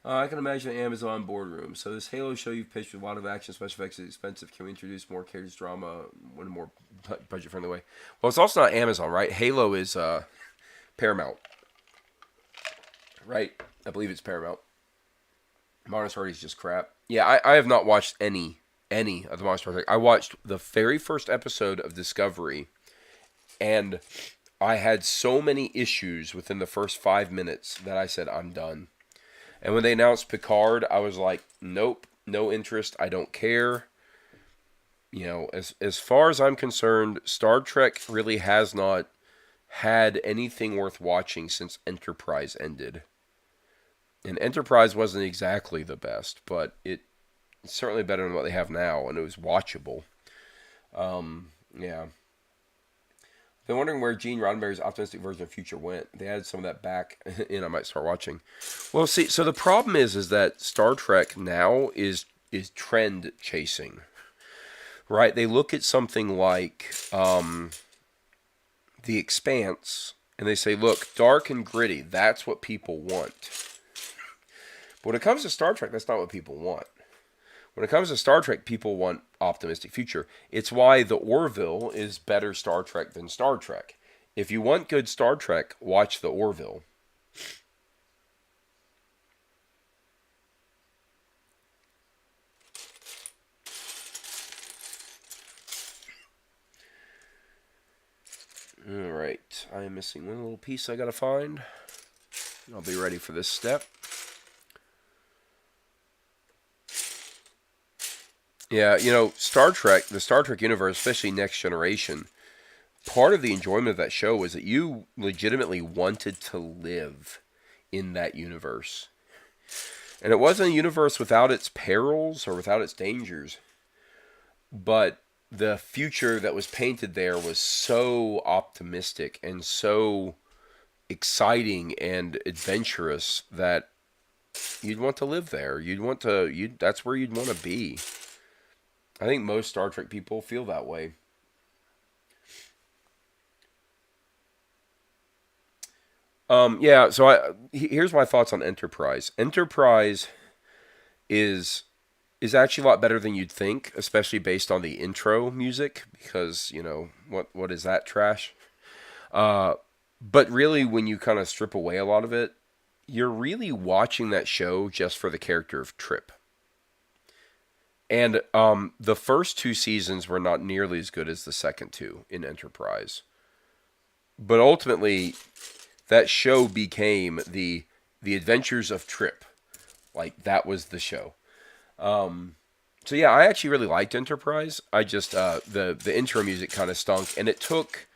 I can imagine the Amazon boardroom. So this Halo show you've pitched with a lot of action, special effects is expensive. Can we introduce more characters, drama, in a more budget-friendly way? Well, it's also not Amazon, right? Halo is Paramount, right? I believe it's Paramount. Modern Star Trek is just crap. Yeah, I have not watched any of the Modern Star Trek. I watched the very first episode of Discovery, and I had so many issues within the first 5 minutes that I said, I'm done. And when they announced Picard, I was like, nope, no interest. I don't care. You know, as far as I'm concerned, Star Trek really has not had anything worth watching since Enterprise ended. And Enterprise wasn't exactly the best, but it's certainly better than what they have now, and it was watchable. Yeah. Been wondering where Gene Roddenberry's optimistic version of Future went. They added some of that back, and I might start watching. Well, see, so the problem is that Star Trek now is trend chasing, right? They look at something like The Expanse, and they say, look, dark and gritty, that's what people want. But when it comes to Star Trek, that's not what people want. When it comes to Star Trek, people want optimistic future. It's why The Orville is better Star Trek than Star Trek. If you want good Star Trek, watch The Orville. Alright, I am missing one little piece I gotta find. I'll be ready for this step. Yeah, you know, Star Trek, the Star Trek universe, especially Next Generation, part of the enjoyment of that show was that you legitimately wanted to live in that universe. And it wasn't a universe without its perils or without its dangers. But the future that was painted there was so optimistic and so exciting and adventurous that you'd want to live there. That's where you'd want to be. I think most Star Trek people feel that way. Yeah, so here's my thoughts on Enterprise. Enterprise is actually a lot better than you'd think, especially based on the intro music, because, you know, what is that trash? But really, when you kind of strip away a lot of it, you're really watching that show just for the character of Trip. And the first two seasons were not nearly as good as the second two in Enterprise. But ultimately, that show became the Adventures of Trip. Like, that was the show. So yeah, I actually really liked Enterprise. I just the intro music kind of stunk, and it took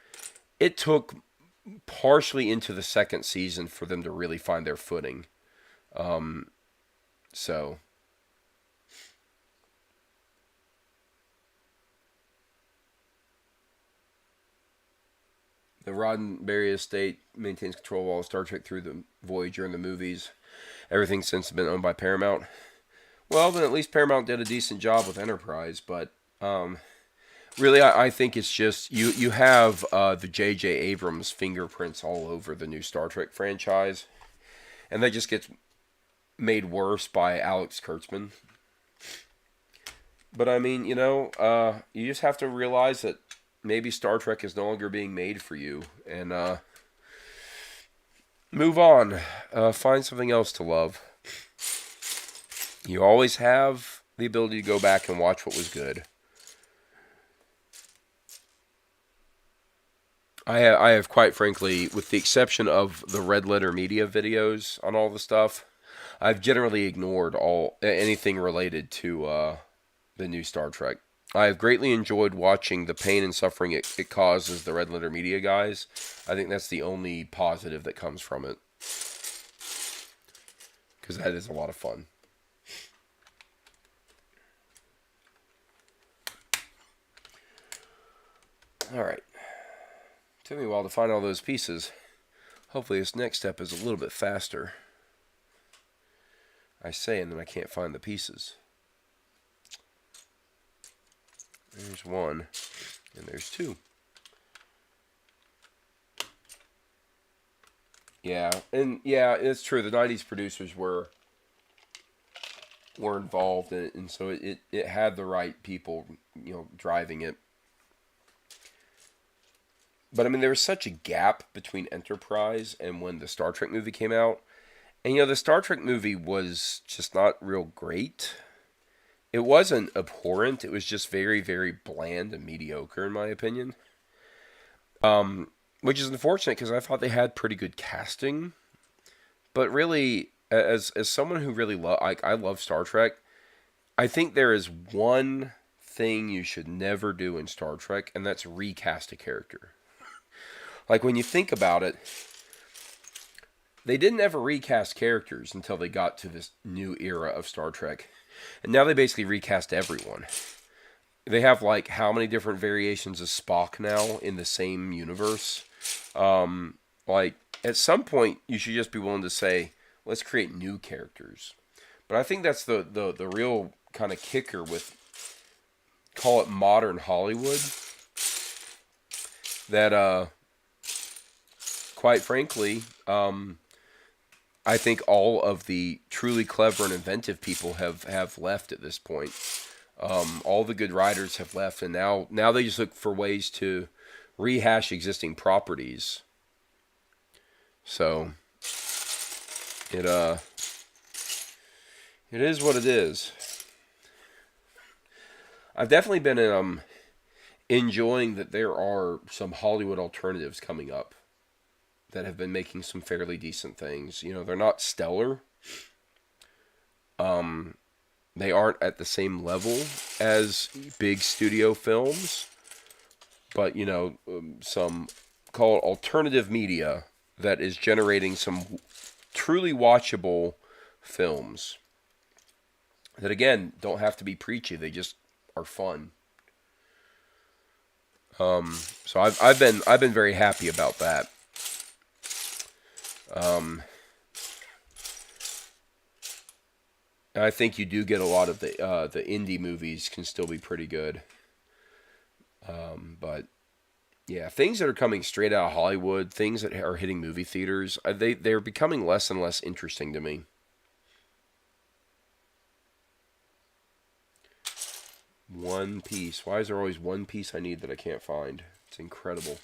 partially into the second season for them to really find their footing. So the Roddenberry estate maintains control of all Star Trek through the Voyager and the movies. Everything since been owned by Paramount. Well, then at least Paramount did a decent job with Enterprise, but really, I think it's just you have the J.J. Abrams fingerprints all over the new Star Trek franchise, and that just gets made worse by Alex Kurtzman. But I mean, you just have to realize that maybe Star Trek is no longer being made for you, and move on. Find something else to love. You always have the ability to go back and watch what was good. I have quite frankly, with the exception of the Red Letter Media videos on all the stuff, I've generally ignored anything related to the new Star Trek. I have greatly enjoyed watching the pain and suffering it causes the Red Letter Media guys. I think that's the only positive that comes from it. Because that is a lot of fun. Alright. Took me a while to find all those pieces. Hopefully this next step is a little bit faster. I say, and then I can't find the pieces. There's one, and there's two. Yeah, and yeah, it's true. The '90s producers were involved in it, and so it had the right people, driving it. But I mean, there was such a gap between Enterprise and when the Star Trek movie came out. And the Star Trek movie was just not real great. It wasn't abhorrent. It was just very, very bland and mediocre, in my opinion. Which is unfortunate because I thought they had pretty good casting. But really, as someone who really I love Star Trek, I think there is one thing you should never do in Star Trek, and that's recast a character. Like, when you think about it, they didn't ever recast characters until they got to this new era of Star Trek. And now they basically recast everyone. They have, like, how many different variations of Spock now in the same universe? Like, at some point, you should just be willing to say, let's create new characters. But I think that's the real kind of kicker with, call it modern Hollywood. That, quite frankly, I think all of the truly clever and inventive people have left at this point. All the good writers have left, and now they just look for ways to rehash existing properties. So it is what it is. I've definitely been enjoying that there are some Hollywood alternatives coming up that have been making some fairly decent things. They're not stellar. They aren't at the same level as big studio films, but some, call it alternative media, that is generating some truly watchable films that, again, don't have to be preachy. They just are fun. So I've been very happy about that. I think you do get a lot of the indie movies can still be pretty good. But yeah, things that are coming straight out of Hollywood, things that are hitting movie theaters, they're becoming less and less interesting to me. One Piece. Why is there always one piece I need that I can't find? It's incredible.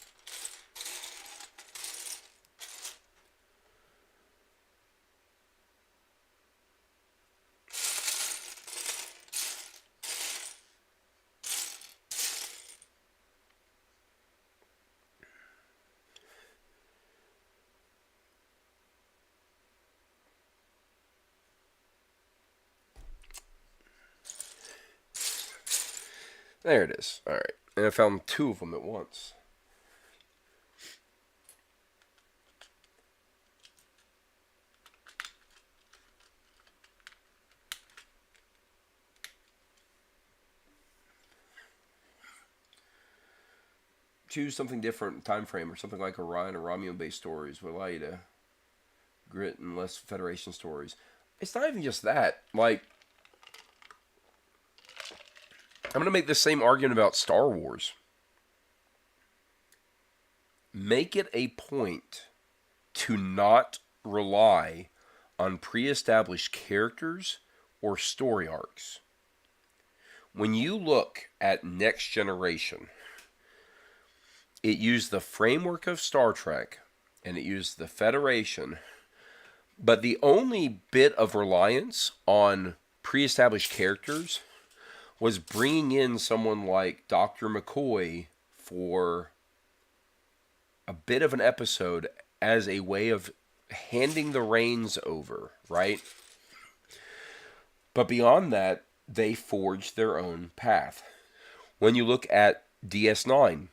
There it is. All right. And I found two of them at once. choose something different time frame or something like Orion or Romulan based stories would allow you to grit and less Federation stories. It's not even just that. Like, I'm gonna make the same argument about Star Wars. Make it a point to not rely on pre-established characters or story arcs. When you look at Next Generation, it used the framework of Star Trek and it used the Federation, but the only bit of reliance on pre-established characters was bringing in someone like Dr. McCoy for a bit of an episode as a way of handing the reins over, right? But beyond that, they forged their own path. When you look at DS9,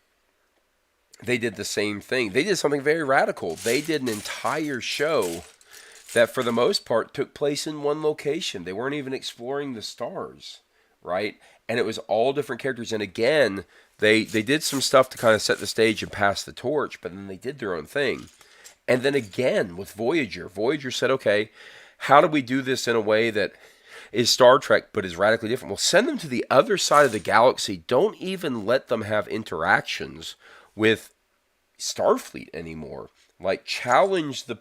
they did the same thing. They did something very radical. They did an entire show that, for the most part, took place in one location. They weren't even exploring the stars, right? And it was all different characters. And again, they did some stuff to kind of set the stage and pass the torch, but then they did their own thing. And then again with Voyager, Voyager said, okay, how do we do this in a way that is Star Trek but is radically different? Well, send them to the other side of the galaxy. Don't even let them have interactions with Starfleet anymore. Like, challenge the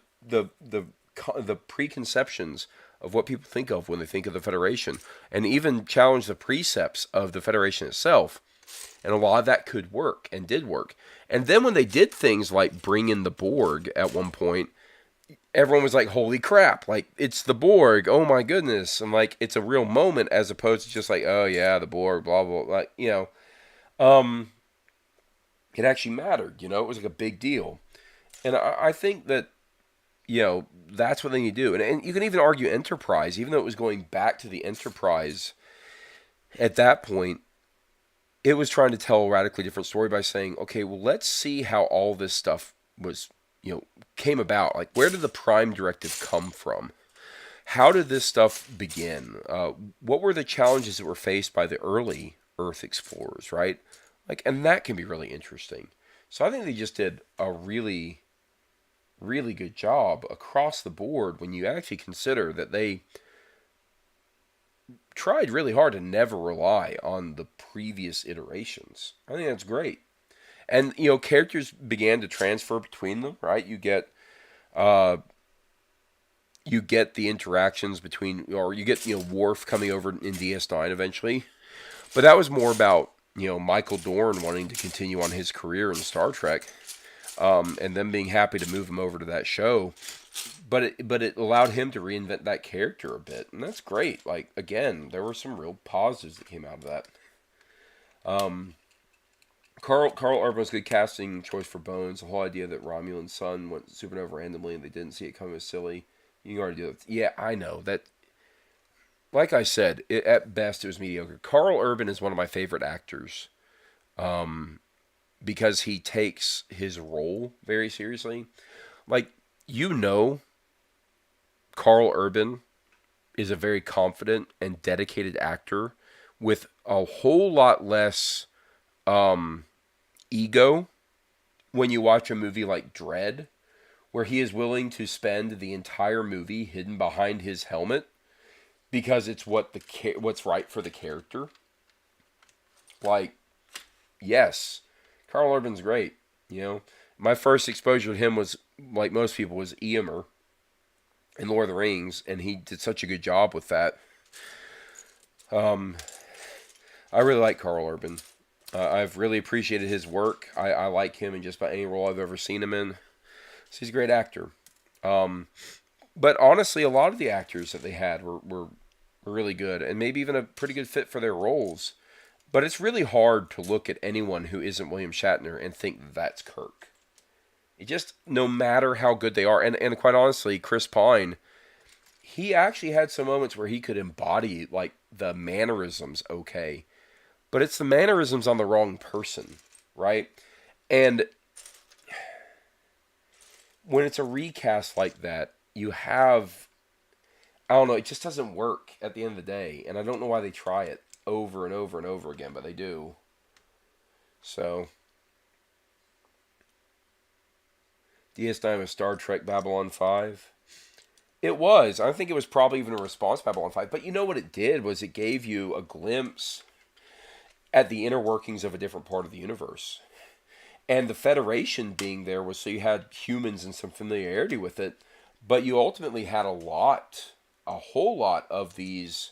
preconceptions of what people think of when they think of the Federation, and even challenge the precepts of the Federation itself. And a lot of that could work and did work. And then when they did things like bring in the Borg at one point, everyone was like, holy crap, like, it's the Borg, oh my goodness. And like, it's a real moment as opposed to just like, oh yeah, the Borg, blah, blah, blah. Like, it actually mattered, it was like a big deal. And I think that, that's what they need to do. And you can even argue Enterprise, even though it was going back to the Enterprise at that point, it was trying to tell a radically different story by saying, okay, well, let's see how all this stuff was, came about. Like, where did the Prime Directive come from? How did this stuff begin? What were the challenges that were faced by the early Earth explorers, right? Like, and that can be really interesting. So I think they just did a really, really good job across the board when you actually consider that they tried really hard to never rely on the previous iterations. I think that's great. And, characters began to transfer between them, right? You get the interactions between, or you get, Worf coming over in DS9 eventually. But that was more about, Michael Dorn wanting to continue on his career in Star Trek, and them being happy to move him over to that show. But it allowed him to reinvent that character a bit, and that's great. Like, again, there were some real positives that came out of that. Carl Urban was a good casting choice for Bones. The whole idea that Romulan's son went supernova randomly and they didn't see it coming was silly. You can already do it. Yeah, I know that. Like I said, at best it was mediocre. Carl Urban is one of my favorite actors, because he takes his role very seriously. Like, Carl Urban is a very confident and dedicated actor with a whole lot less ego when you watch a movie like Dredd, where he is willing to spend the entire movie hidden behind his helmet because it's what's right for the character. Like, yes, Carl Urban's great. My first exposure to him was, like most people, was Eomer in Lord of the Rings, and he did such a good job with that. I really like Carl Urban. I've really appreciated his work. I like him in just about any role I've ever seen him in. So he's a great actor. But honestly, a lot of the actors that they had were really good, and maybe even a pretty good fit for their roles. But it's really hard to look at anyone who isn't William Shatner and think that's Kirk. It just, no matter how good they are, and quite honestly, Chris Pine, he actually had some moments where he could embody, like, the mannerisms okay. But it's the mannerisms on the wrong person, right? And when it's a recast like that, you have, I don't know, it just doesn't work at the end of the day. And I don't know why they try it over and over and over again, but they do. So, DS9 was Star Trek Babylon 5. It was. I think it was probably even a response to Babylon 5. But you know what it did was it gave you a glimpse at the inner workings of a different part of the universe. And the Federation being there was so you had humans and some familiarity with it, but you ultimately had a whole lot of these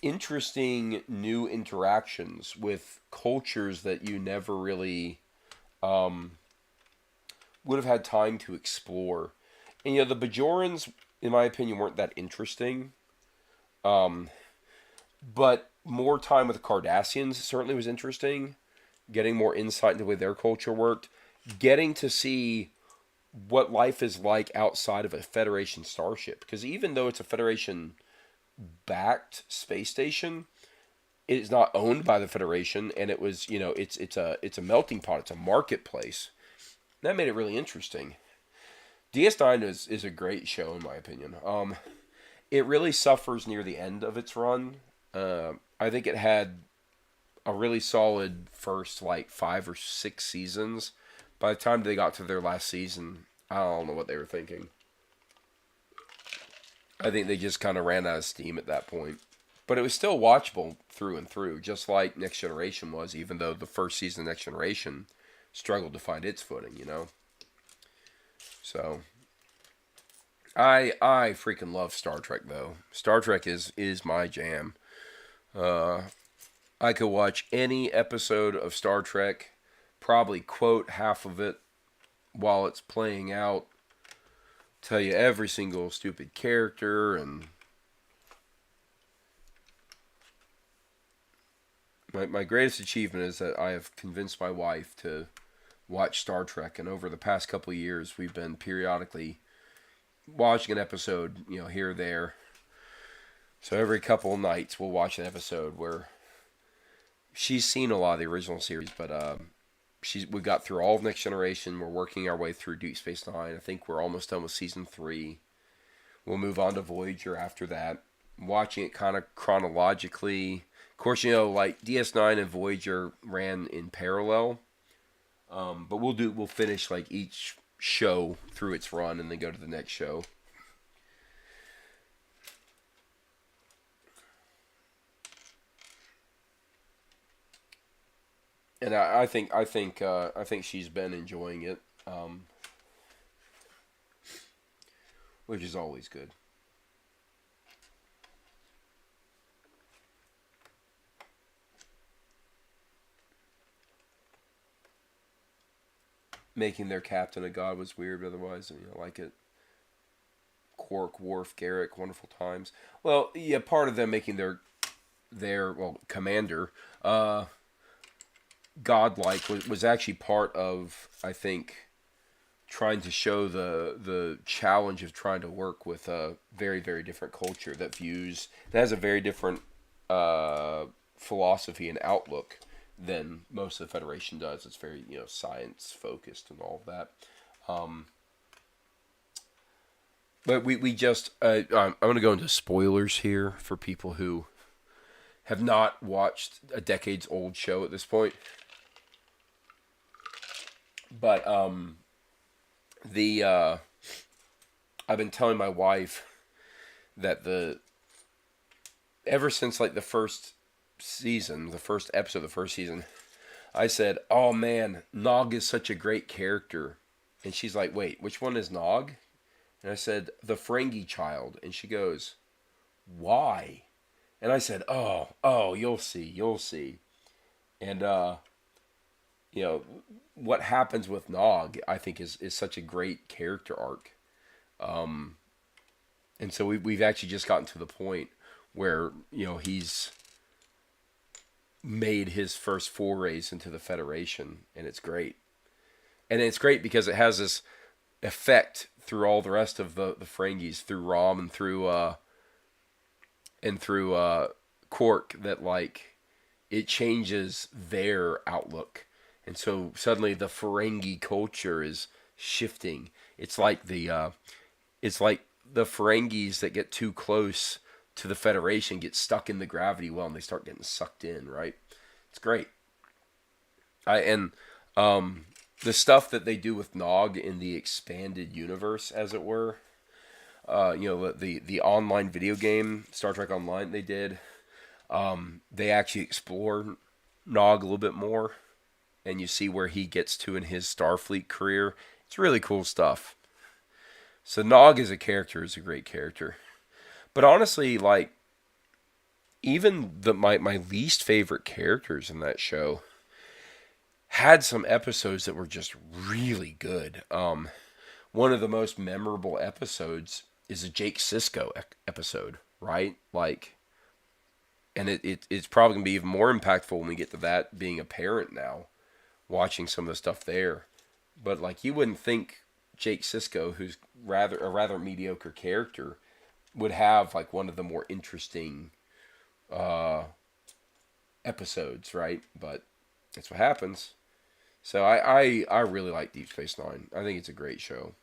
interesting new interactions with cultures that you never really would have had time to explore. And the Bajorans, in my opinion, weren't that interesting. Um, but more time with the Cardassians certainly was interesting. Getting more insight into the way their culture worked. Getting to see what life is like outside of a Federation starship. Because even though it's a Federation backed space station, it is not owned by the Federation, and it was it's a melting pot. It's a marketplace. That made it really interesting. DS9 is a great show in my opinion. It really suffers near the end of its run. I think it had a really solid first like 5 or 6 seasons. By the time they got to their last season, I don't know what they were thinking. I think they just kind of ran out of steam at that point. But it was still watchable through and through, just like Next Generation was, even though the first season of Next Generation struggled to find its footing. So I freaking love Star Trek though. Star Trek is my jam. Uh, I could watch any episode of Star Trek, probably quote half of it while it's playing out, tell you every single stupid character, and my greatest achievement is that I have convinced my wife to watch Star Trek, and over the past couple of years we've been periodically watching an episode, here or there. So every couple of nights we'll watch an episode where she's seen a lot of the original series, but we got through all of Next Generation. We're working our way through Deep Space Nine. I think we're almost done with season 3. We'll move on to Voyager after that. Watching it kind of chronologically. Of course, like DS9 and Voyager ran in parallel. But we'll finish like each show through its run and then go to the next show. And I think she's been enjoying it, which is always good. Making their captain a god was weird, otherwise, like it. Quark, Worf, Garrick, wonderful times. Well, yeah, part of them making their commander godlike was actually part of, I think, trying to show the challenge of trying to work with a very, very different culture that has a very different philosophy and outlook than most of the Federation does. It's very science focused and all of that. But we just I'm going to go into spoilers here for people who have not watched a decades old show at this point. But the I've been telling my wife that ever since like the first season, the first episode of the first season, I said, "Oh man, Nog is such a great character," and she's like, "Wait, which one is Nog?" And I said, "The Ferengi child," and she goes, "Why?" And I said, "Oh, you'll see." And you know what happens with Nog, I think is such a great character arc. And so we've actually just gotten to the point where he's made his first forays into the Federation, and it's great. And it's great because it has this effect through all the rest of the Ferengis, through Rom and through Quark, that like it changes their outlook. And so suddenly the Ferengi culture is shifting. It's like the Ferengis that get too close to the Federation get stuck in the gravity well, and they start getting sucked in. Right? It's great. I and the stuff that they do with Nog in the expanded universe, as it were. The online video game Star Trek Online they did. They actually explore Nog a little bit more, and you see where he gets to in his Starfleet career. It's really cool stuff. So Nog as a character is a great character, but honestly, like even my least favorite characters in that show had some episodes that were just really good. One of the most memorable episodes is a Jake Sisko episode, right? Like, and it's probably gonna be even more impactful when we get to that being a parent now, watching some of the stuff there. But like, you wouldn't think Jake Sisko, who's a rather mediocre character, would have like one of the more interesting uh, episodes, right? But that's what happens. So I really like Deep Space Nine. I think it's a great show.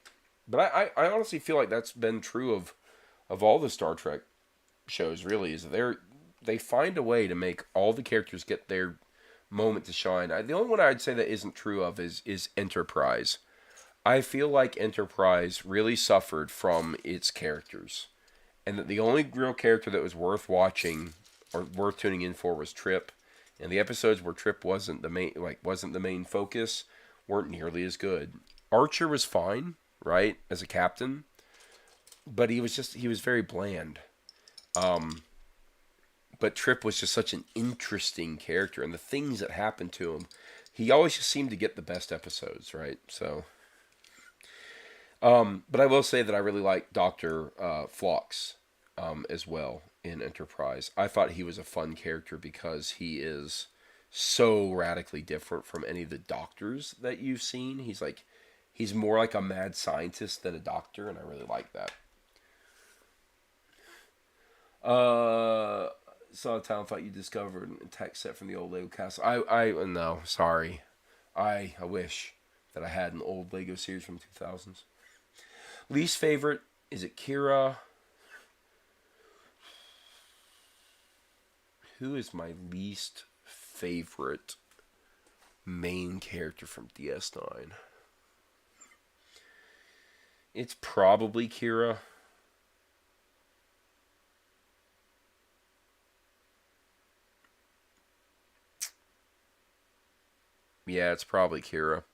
But I honestly feel like that's been true of all the Star Trek shows. Really, is they find a way to make all the characters get their moment to shine. The only one I'd say that isn't true of is Enterprise. I feel like Enterprise really suffered from its characters, and that the only real character that was worth watching or worth tuning in for was Trip. And the episodes where Trip wasn't the main focus weren't nearly as good. Archer was fine, right, as a captain, but he was very bland. But Trip was just such an interesting character, and the things that happened to him, he always just seemed to get the best episodes, right? So, but I will say that I really like Doctor Phlox as well in Enterprise. I thought he was a fun character because he is so radically different from any of the doctors that you've seen. He's more like a mad scientist than a doctor, and I really like that. Saw a town fight you discovered a tech set from the old Lego castle. I no, sorry. I wish that I had an old Lego series from 2000s. Least favorite, is it Kira? Who is my least favorite main character from DS9? It's probably Kira. Yeah, it's probably Kira.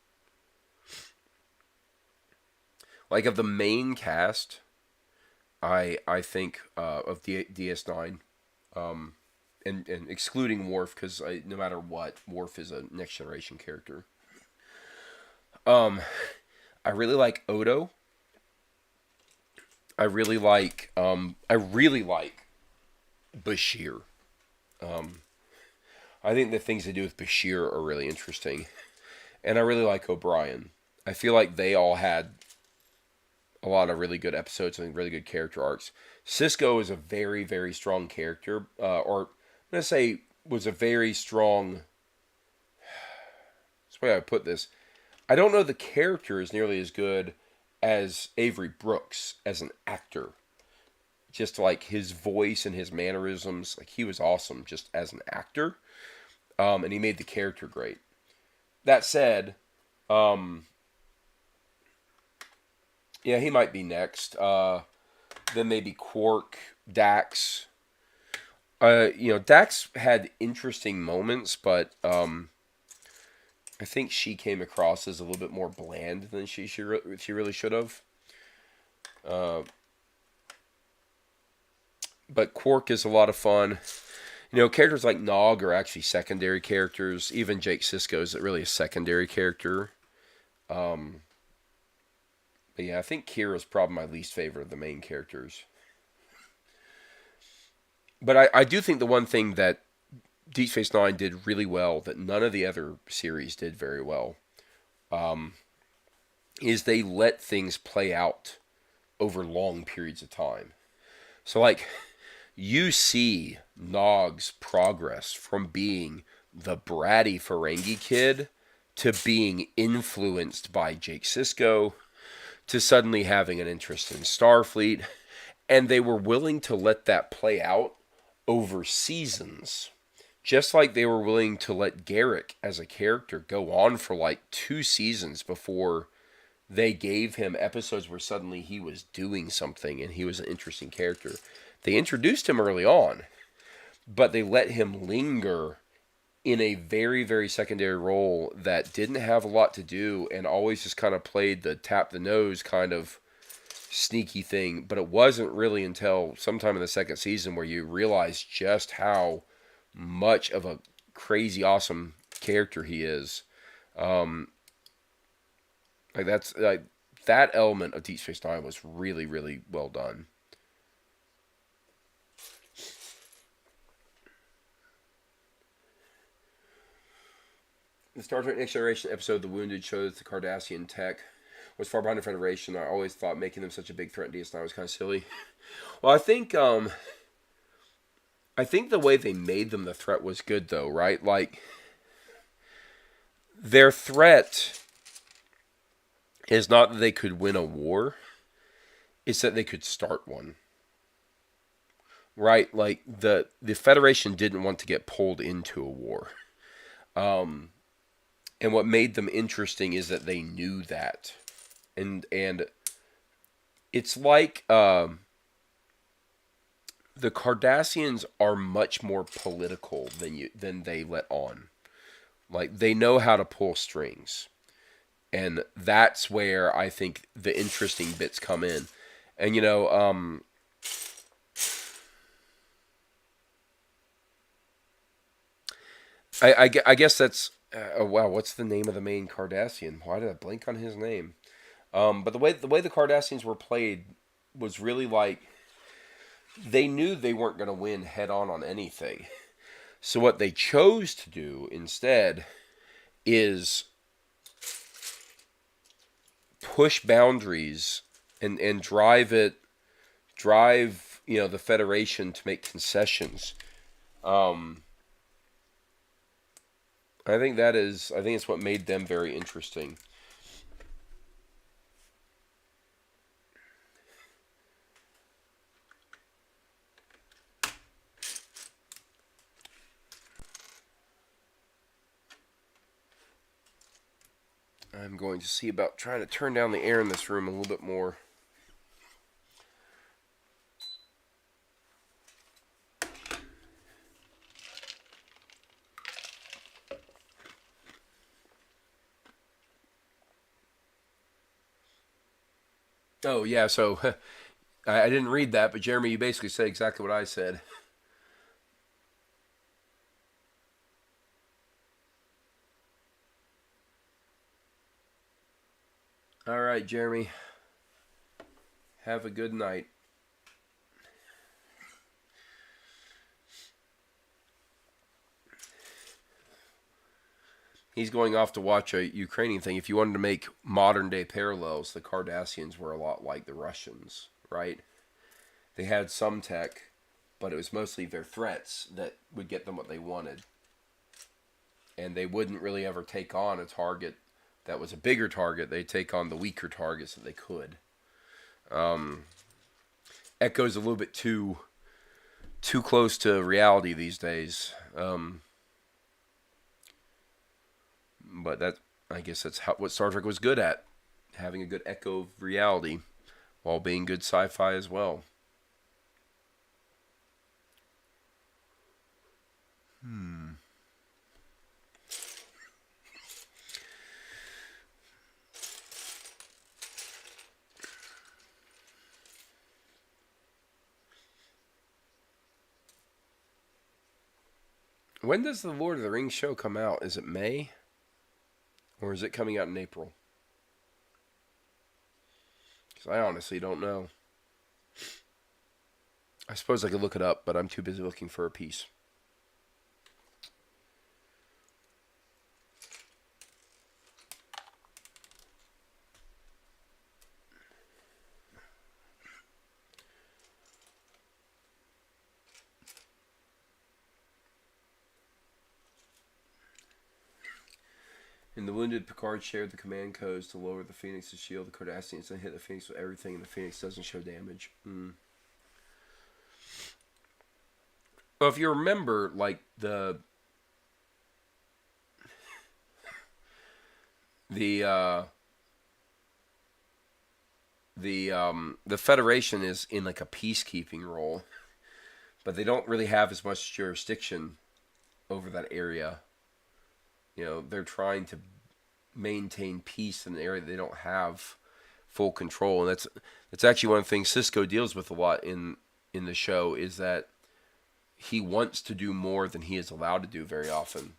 Like, of the main cast, I think of DS9, and excluding Worf, because no matter what, Worf is a next generation character. Um, I really like Odo. I really like Bashir. Um, I think the things they do with Bashir are really interesting, and I really like O'Brien. I feel like they all had a lot of really good episodes and really good character arcs. Sisko is a very, very strong character, or I'm gonna say was a very strong. That's the way I would put this. I don't know the character is nearly as good as Avery Brooks as an actor. Just like his voice and his mannerisms, like he was awesome just as an actor, and he made the character great. That said, um, yeah, he might be next. Then maybe Quark, Dax. Dax had interesting moments, but I think she came across as a little bit more bland than she really should have. Uh, but Quark is a lot of fun. Characters like Nog are actually secondary characters. Even Jake Sisko is really a secondary character. Um, but yeah, I think Kira's probably my least favorite of the main characters. But I do think the one thing that Deep Space Nine did really well that none of the other series did very well um, is they let things play out over long periods of time. So, like, you see Nog's progress from being the bratty Ferengi kid to being influenced by Jake Sisko to suddenly having an interest in Starfleet. And they were willing to let that play out over seasons Just like they were willing to let Garrick as a character go on for like 2 seasons before they gave him episodes where suddenly he was doing something and he was an interesting character. They introduced him early on, but they let him linger in a very, very secondary role that didn't have a lot to do and always just kind of played the tap the nose kind of sneaky thing. But it wasn't really until sometime in the second season where you realize just how much of a crazy awesome character he is. Like that's like that element of Deep Space Nine was really, really well done. The Star Trek Next Generation episode "The Wounded" shows the Cardassian tech was far behind the Federation. I always thought making them such a big threat in DS9 was kind of silly. Well, I think the way they made them the threat was good though, right? Like their threat is not that they could win a war; it's that they could start one. Right? Like the Federation didn't want to get pulled into a war. And what made them interesting is that they knew that. And it's like the Cardassians are much more political than they let on. Like they know how to pull strings. And that's where I think the interesting bits come in. And I guess that's oh wow, what's the name of the main Cardassian? Why did I blank on his name? But the way the Cardassians were played was really like they knew they weren't going to win head on anything. So what they chose to do instead is push boundaries and drive the Federation to make concessions. Um, I think it's what made them very interesting. I'm going to see about trying to turn down the air in this room a little bit more. Oh yeah, so I didn't read that, but Jeremy, you basically said exactly what I said. All right, Jeremy, have a good night. He's going off to watch a Ukrainian thing. If you wanted to make modern day parallels, the Cardassians were a lot like the Russians, right? They had some tech, but it was mostly their threats that would get them what they wanted. And they wouldn't really ever take on a target that was a bigger target. They'd take on the weaker targets that they could. Echo's a little bit too close to reality these days. But that I guess that's what Star Trek was good at, having a good echo of reality while being good sci-fi as well. When does the Lord of the Rings show come out? Is it May? Or is it coming out in April? Because I honestly don't know. I suppose I could look it up, but I'm too busy looking for a piece. In the Wounded, Picard shared the command codes to lower the Phoenix's shield. The Cardassians then hit the Phoenix with everything, and the Phoenix doesn't show damage. Well, if you remember, like the the Federation is in like a peacekeeping role, but they don't really have as much jurisdiction over that area. You know, they're trying to maintain peace in an area they don't have full control, and that's actually one of the things Cisco deals with a lot in the show, is that he wants to do more than he is allowed to do very often.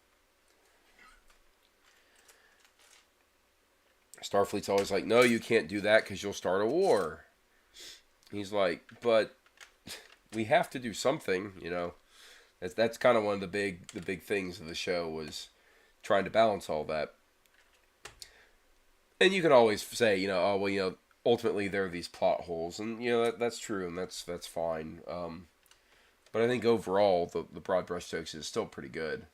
Starfleet's always like, no, you can't do that because you'll start a war. He's like, but we have to do something, you know. That's kind of one of the big things of the show, was trying to balance all that. And you can always say, you know, oh well, you know, ultimately there are these plot holes, and you know that's true, and that's fine. But I think overall the broad brushstrokes is still pretty good.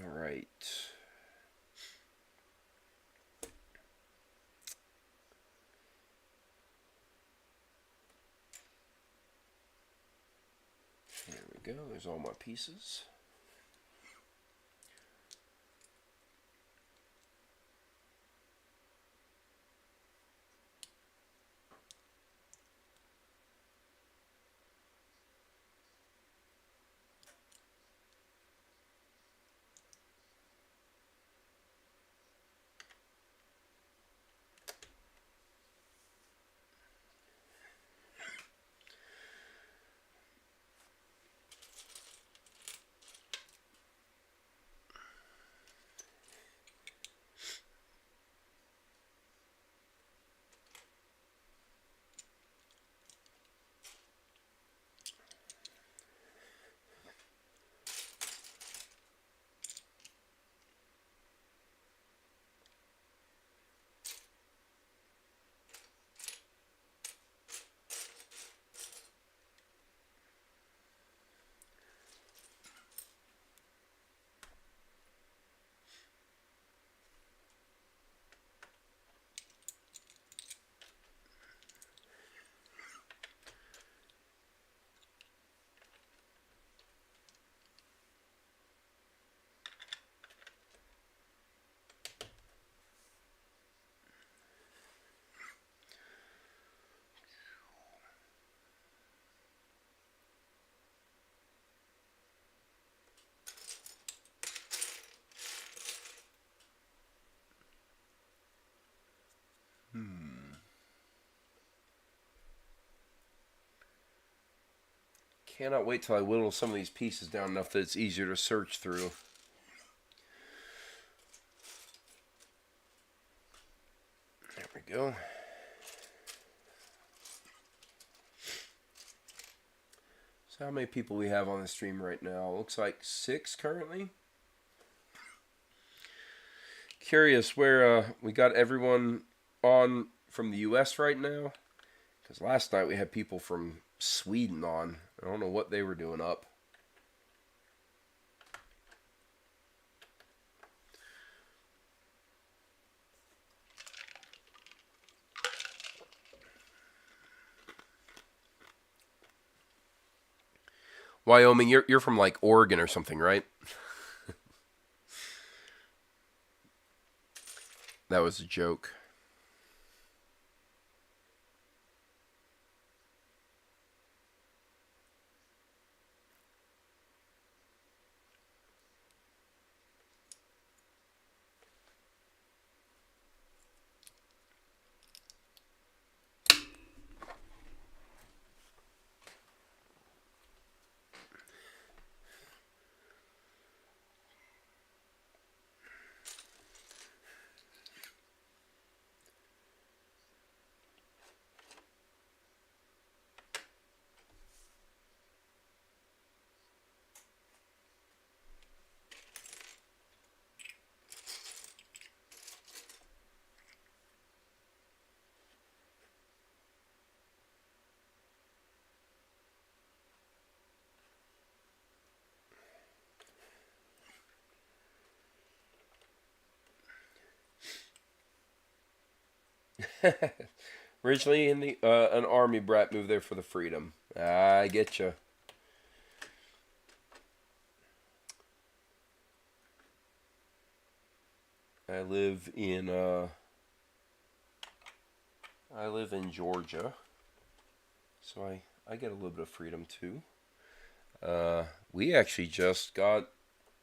All right. There we go. There's all my pieces. Cannot wait till I whittle some of these pieces down enough that it's easier to search through. There we go. So how many people we have on the stream right now? Looks like 6 currently. Curious where we got everyone on from the US right now, because last night we had people from Sweden on. I don't know what they were doing up. Wyoming, you're from like Oregon or something, right? That was a joke. Originally in the an army brat, moved there for the freedom. I get you. I live in Georgia, so I get a little bit of freedom too. We actually just got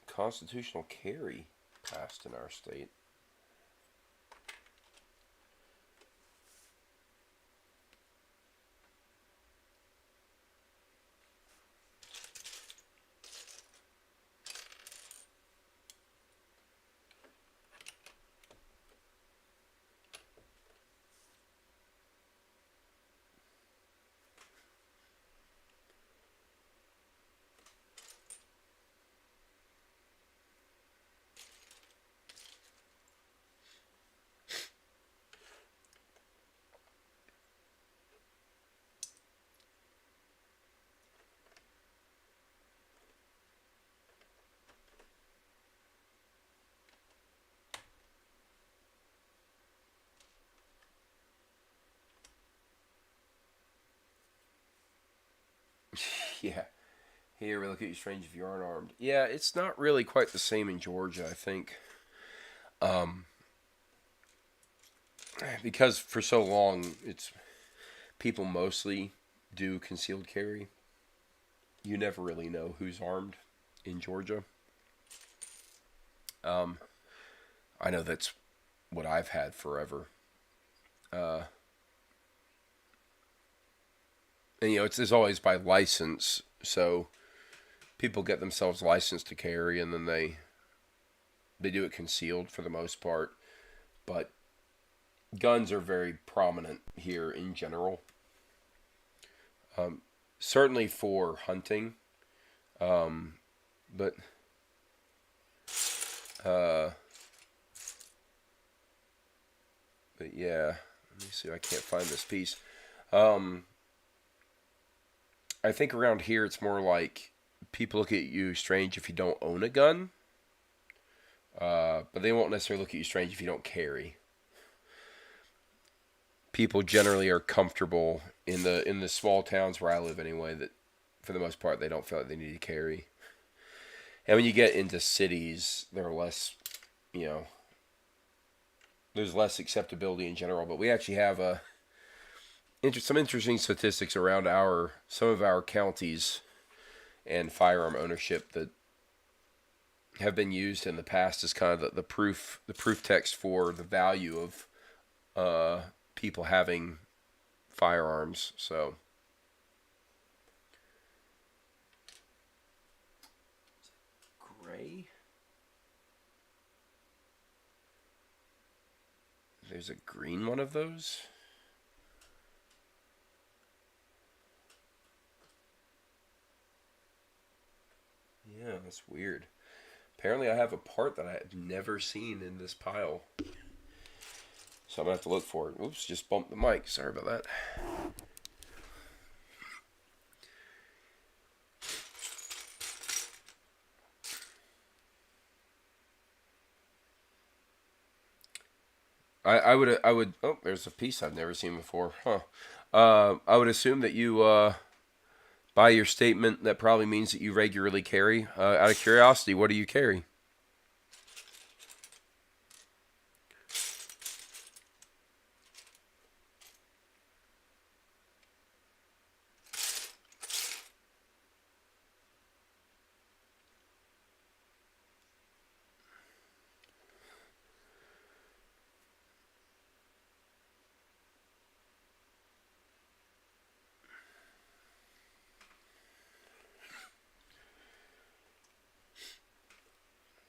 constitutional carry passed in our state. Yeah. Here, we look at you strange if you aren't armed. Yeah, it's not really quite the same in Georgia, I think. Um, because for so long, it's people mostly do concealed carry. You never really know who's armed in Georgia. Um, I know that's what I've had forever. Uh, and it's always by license, so people get themselves licensed to carry, and then they do it concealed for the most part. But guns are very prominent here in general. Um, Certainly for hunting, um, but uh, but yeah. Let me see. I can't find this piece. Um, I think around here it's more like people look at you strange if you don't own a gun, but they won't necessarily look at you strange if you don't carry. People generally are comfortable in the small towns where I live anyway, that for the most part they don't feel like they need to carry. And when you get into cities, there are less, you know, there's less acceptability in general. But we actually have some interesting statistics around some of our counties and firearm ownership that have been used in the past as kind of the proof text for the value of people having firearms. So gray. There's a green one of those. Yeah, that's weird. Apparently, I have a part that I have never seen in this pile. So I'm going to have to look for it. Oops, just bumped the mic. Sorry about that. I would. Oh, there's a piece I've never seen before. Huh. I would assume that you, by your statement, that probably means that you regularly carry. Out of curiosity, what do you carry?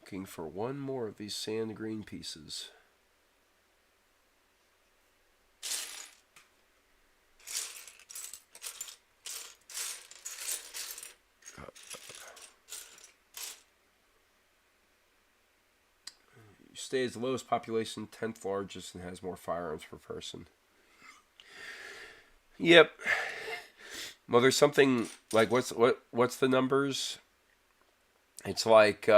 Looking for one more of these sand green pieces. Stays the lowest population, 10th largest, and has more firearms per person. Yep. Well, there's something like what's the numbers? It's like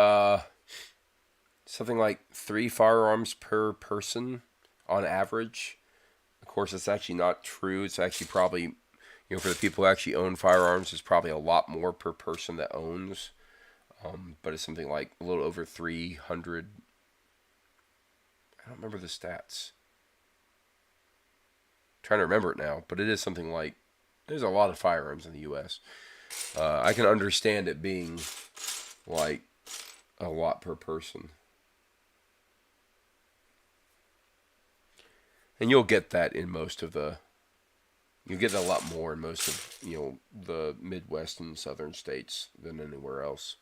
something like 3 firearms per person on average, Of course, it's actually not true. It's actually probably, for the people who actually own firearms, it's probably a lot more per person that owns. But it's something like a little over 300. I don't remember the stats. I'm trying to remember it now, but it is something like there's a lot of firearms in the U.S. I can understand it being like a lot per person. And you'll get that in most of the. You'll get a lot more in most of the Midwest and Southern states than anywhere else.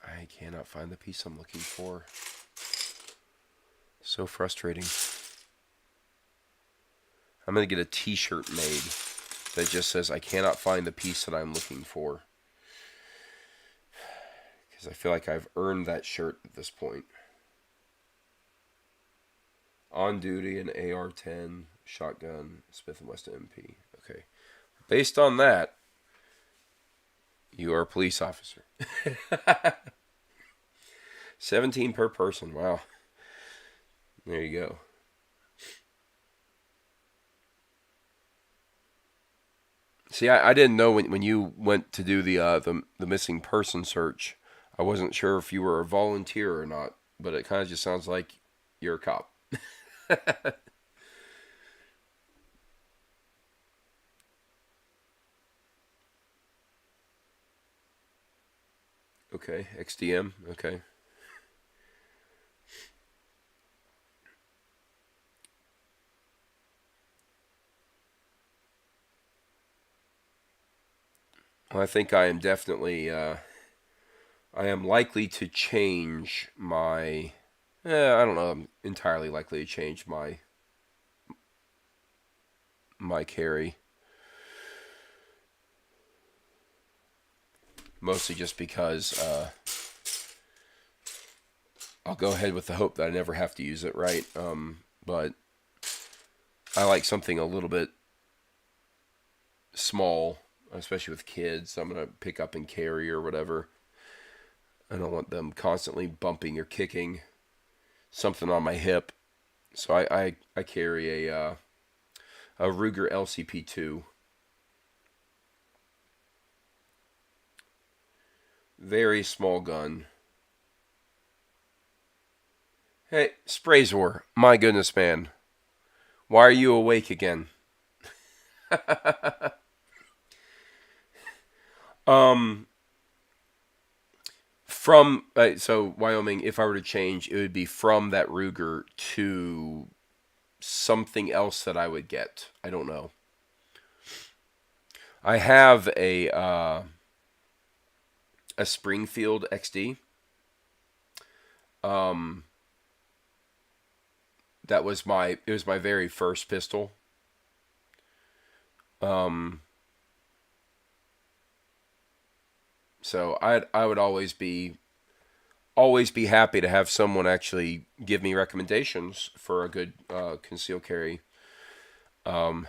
I cannot find the piece I'm looking for. So frustrating. I'm going to get a t-shirt made that just says I cannot find the piece that I'm looking for. Because I feel like I've earned that shirt at this point. On duty, an AR-10, shotgun, Smith & Wesson MP. Okay. Based on that, you are a police officer. 17 per person. Wow. There you go. See, I didn't know when you went to do the missing person search. I wasn't sure if you were a volunteer or not, but it kind of just sounds like you're a cop. Okay, XDM. Okay. Well, I think I am definitely. I am likely to change my. I don't know. I'm entirely likely to change my carry. Mostly just because I'll go ahead with the hope that I never have to use it, right? But I like something a little bit small, especially with kids. I'm gonna pick up and carry or whatever. I don't want them constantly bumping or kicking something on my hip. So I carry a Ruger LCP2. Very small gun. Hey, Sprayzor, my goodness, man. Why are you awake again? um, from so Wyoming, if I were to change, it would be from that Ruger to something else that I would get. I don't know. I have a Springfield XD. Um, it was my very first pistol. Um, so I would always be happy to have someone actually give me recommendations for a good concealed carry. Um,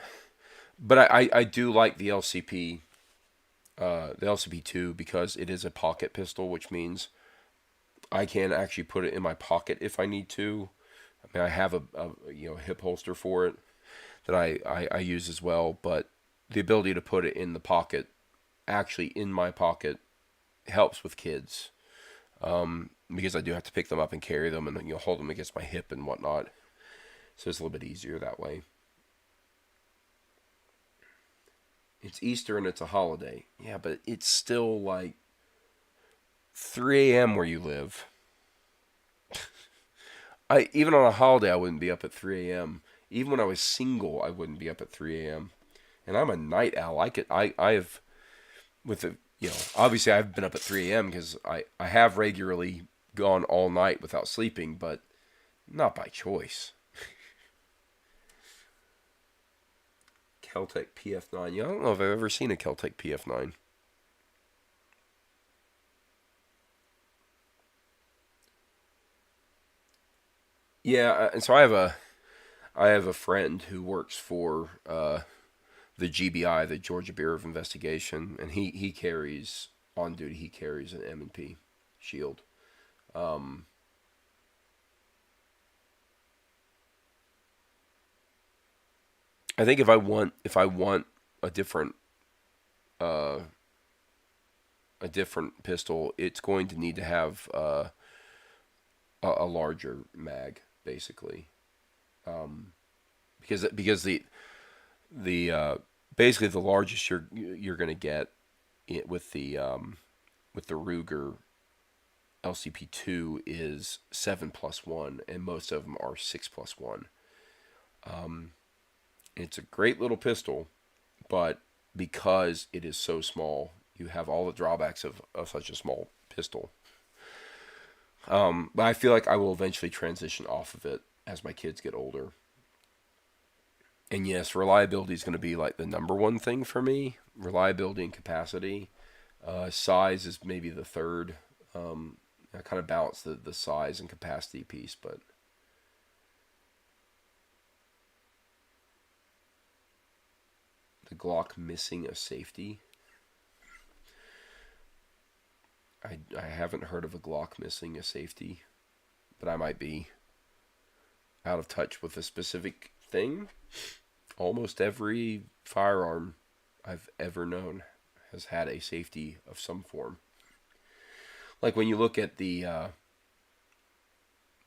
but I do like the LCP2 because it is a pocket pistol, which means I can actually put it in my pocket if I need to. I mean, I have a hip holster for it that I use as well, but the ability to put it in the pocket, actually in my pocket, helps with kids. Because I do have to pick them up and carry them and hold them against my hip and whatnot. So it's a little bit easier that way. It's Easter and it's a holiday. Yeah, but it's still like 3 a.m. where you live. I even on a holiday I wouldn't be up at 3 a.m. Even when I was single, I wouldn't be up at 3 a.m. And I'm a night owl. I have with the obviously I've been up at 3 a.m. because I have regularly gone all night without sleeping, but not by choice. Keltec PF9. Yeah, I don't know if I've ever seen a Keltec PF9. Yeah, and so I have a friend who works for the GBI, the Georgia Bureau of Investigation, and he carries on duty. He carries an M&P shield. I think if I want a different uh, pistol, it's going to need to have a larger mag, basically, because the basically the largest you're going to get with the Ruger LCP2 is 7+1, and most of them are 6+1. It's a great little pistol, but because it is so small, you have all the drawbacks of such a small pistol. But I feel like I will eventually transition off of it as my kids get older. And yes, reliability is going to be like the number one thing for me. Reliability and capacity. Size is maybe the third. I kind of balance the size and capacity piece, but the Glock missing a safety. I haven't heard of a Glock missing a safety, but I might be out of touch with a specific thing. Almost every firearm I've ever known has had a safety of some form. Like when you look at the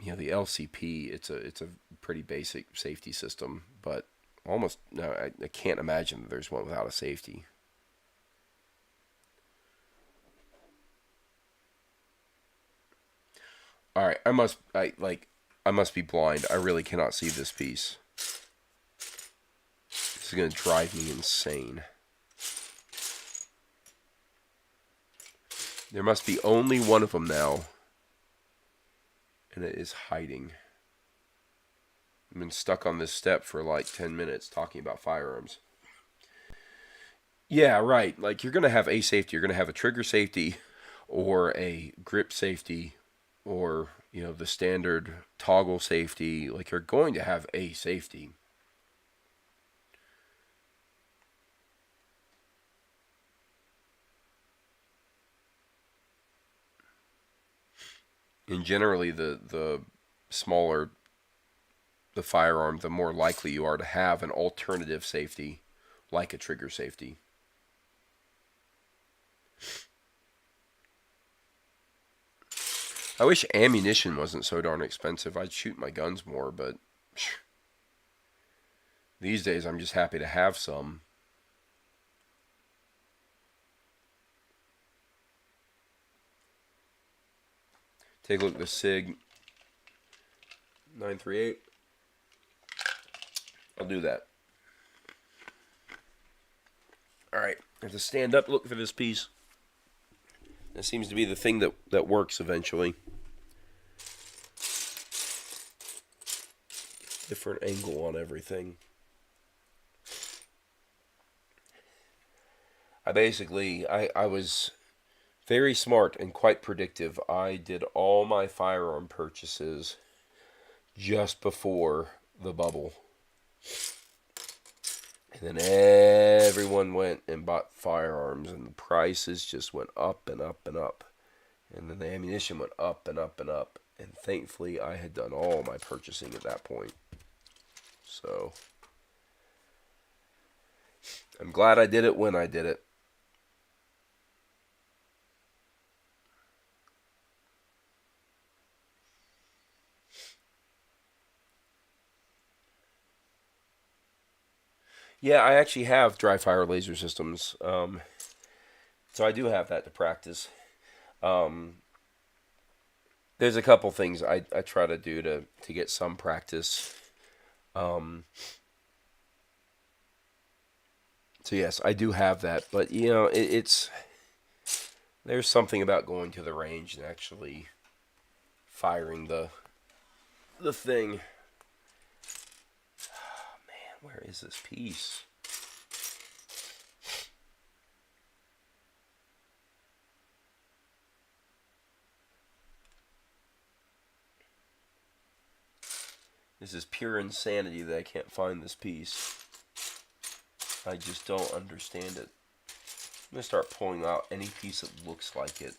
the LCP, it's a pretty basic safety system, but almost no, I can't imagine that there's one without a safety. All right, I must be blind. I really cannot see this piece. This is going to drive me insane. There must be only one of them now, and it is hiding. I've been stuck on this step for like 10 minutes talking about firearms. Yeah, right. Like, you're going to have a safety. You're going to have a trigger safety or a grip safety or, the standard toggle safety. Like, you're going to have a safety. And generally, the smaller the firearm, the more likely you are to have an alternative safety, like a trigger safety. I wish ammunition wasn't so darn expensive. I'd shoot my guns more, but these days I'm just happy to have some. Take a look at the SIG 938. I'll do that. Alright, I have to stand up, look for this piece. That seems to be the thing that works eventually. Different angle on everything. I was very smart and quite predictive. I did all my firearm purchases just before the bubble. And then everyone went and bought firearms, and the prices just went up and up and up. And then the ammunition went up and up and up. And thankfully, I had done all my purchasing at that point. So, I'm glad I did it when I did it. Yeah, I actually have dry fire laser systems. So I do have that to practice. There's a couple things I try to do to get some practice. So yes, I do have that, but it's there's something about going to the range and actually firing the thing. Oh, man, where is this piece? This is pure insanity that I can't find this piece. I just don't understand it. I'm going to start pulling out any piece that looks like it,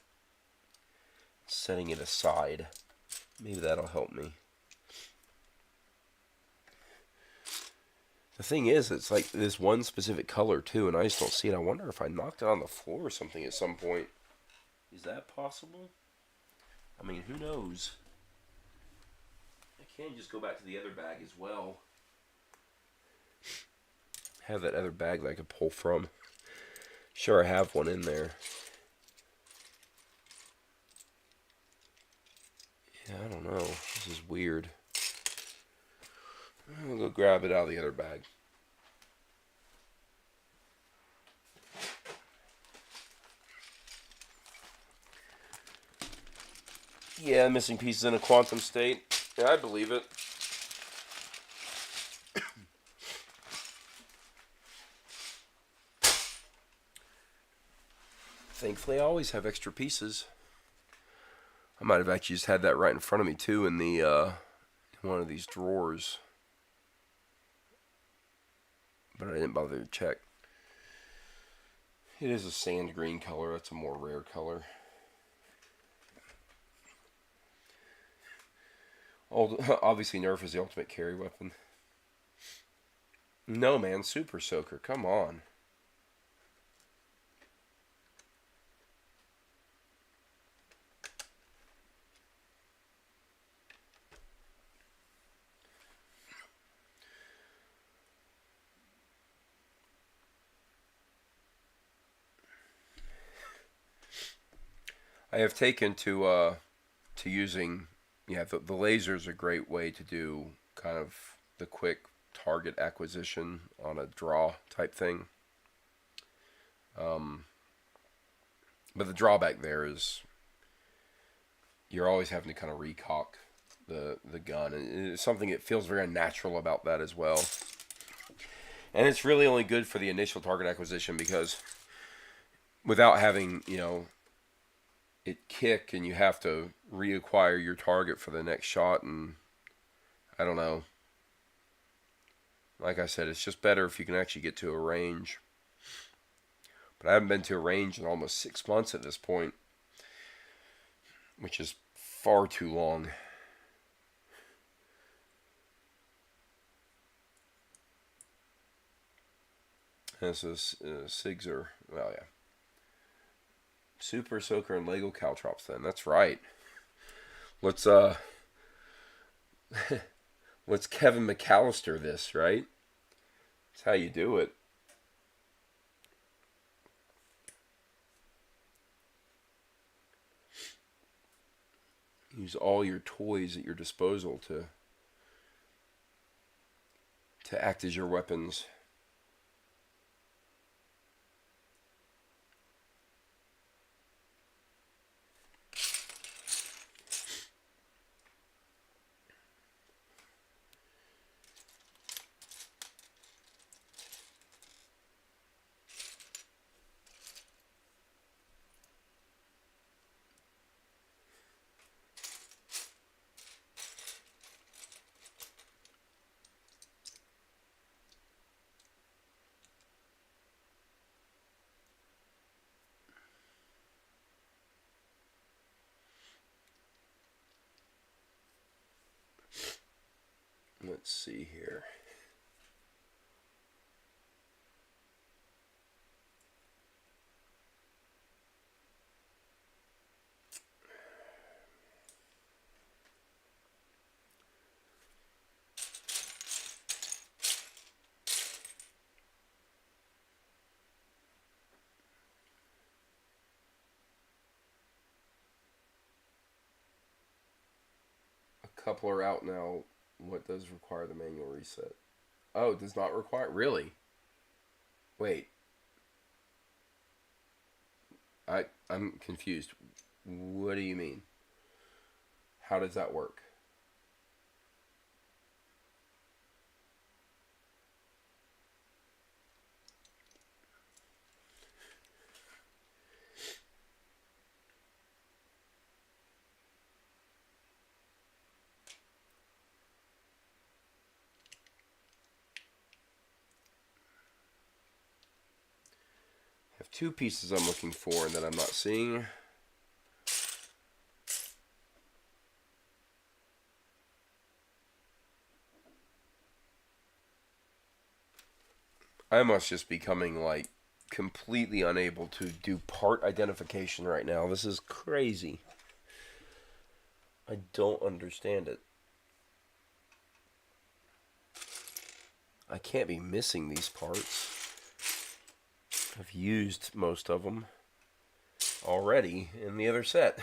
setting it aside. Maybe that'll help me. The thing is, it's like this one specific color too, and I just don't see it. I wonder if I knocked it on the floor or something at some point. Is that possible? I mean, who knows? I can just go back to the other bag as well. Have that other bag that I could pull from. Sure, I have one in there. Yeah, I don't know. This is weird. I'll go grab it out of the other bag. Yeah, missing pieces in a quantum state. Yeah, I believe it. Thankfully, I always have extra pieces. I might have actually just had that right in front of me too in the in one of these drawers, but I didn't bother to check. It is a sand green color. That's a more rare color. Obviously, Nerf is the ultimate carry weapon. No, man, Super Soaker. Come on. I have taken to using, yeah, the laser is a great way to do kind of the quick target acquisition on a draw type thing. But the drawback there is you're always having to kind of recock the gun, and it's something that feels very unnatural about that as well. And it's really only good for the initial target acquisition because without having, it kick and you have to reacquire your target for the next shot, and I don't know. Like I said, it's just better if you can actually get to a range. But I haven't been to a range in almost 6 months at this point, which is far too long. This is Sigzor. Well, yeah. Super Soaker and Lego Caltrops then. That's right. Let's let's Kevin McAllister this, right? That's how you do it. Use all your toys at your disposal to act as your weapons. Let's see here. A couple are out now. What does require the manual reset? Oh, it does not require. Really? Wait. I'm confused. What do you mean? How does that work? two pieces I'm looking for and that I'm not seeing. I must just be becoming like completely unable to do part identification right now. This is crazy. I don't understand it. I can't be missing these parts. I've used most of them already in the other set.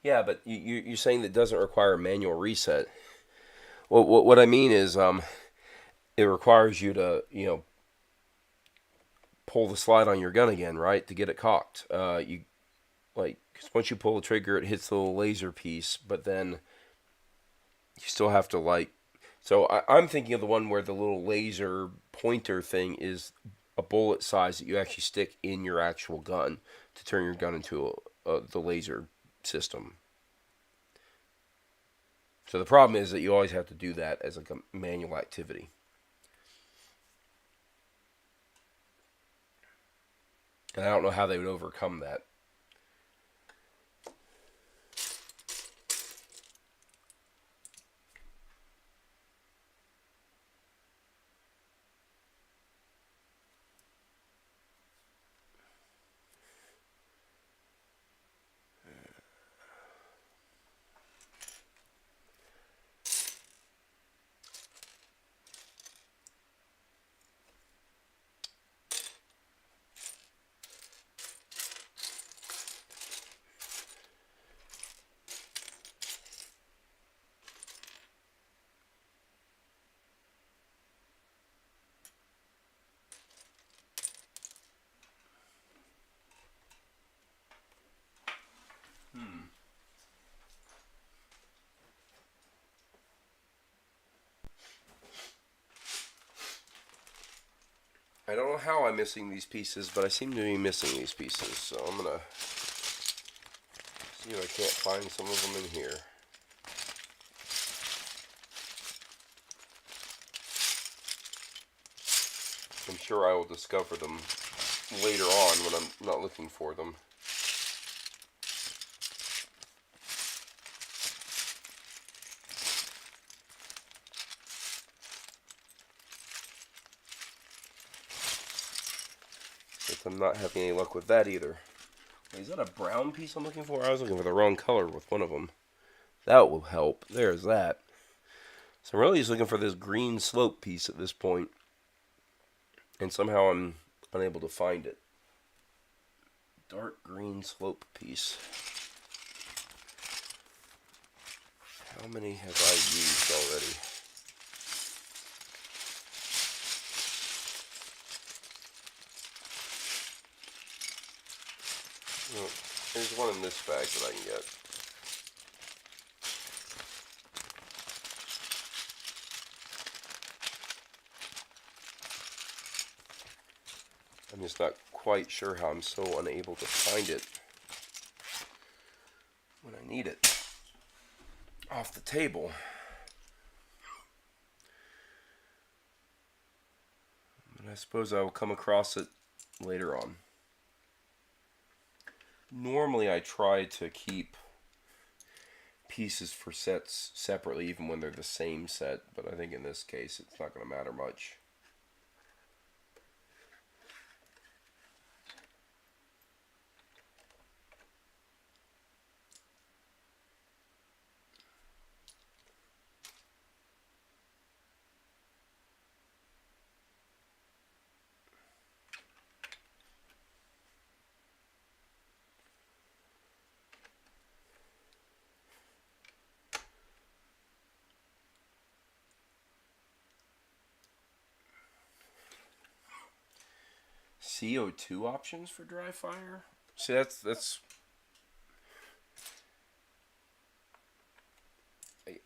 Yeah, but you're saying that doesn't require a manual reset. Well, what I mean is, it requires you to, pull the slide on your gun again, right, to get it cocked. Cause once you pull the trigger, it hits the little laser piece, but then you still have to So I'm thinking of the one where the little laser pointer thing is a bullet size that you actually stick in your actual gun to turn your gun into the laser system. So the problem is that you always have to do that as a manual activity. And I don't know how they would overcome that. I don't know how I'm missing these pieces, but I seem to be missing these pieces. So I'm going to see if I can't find some of them in here. I'm sure I will discover them later on when I'm not looking for them. But I'm not having any luck with that either. Wait, is that a brown piece I'm looking for? I was looking for the wrong color with one of them. That will help. There's that. So I'm really just looking for this green slope piece at this point. And somehow I'm unable to find it. Dark green slope piece. How many have I used already? Oh, there's one in this bag that I can get. I'm just not quite sure how I'm so unable to find it when I need it off the table. But I suppose I will come across it later on. Normally I try to keep pieces for sets separately even when they're the same set, but I think in this case it's not going to matter much. CO2 options for dry fire? See, that's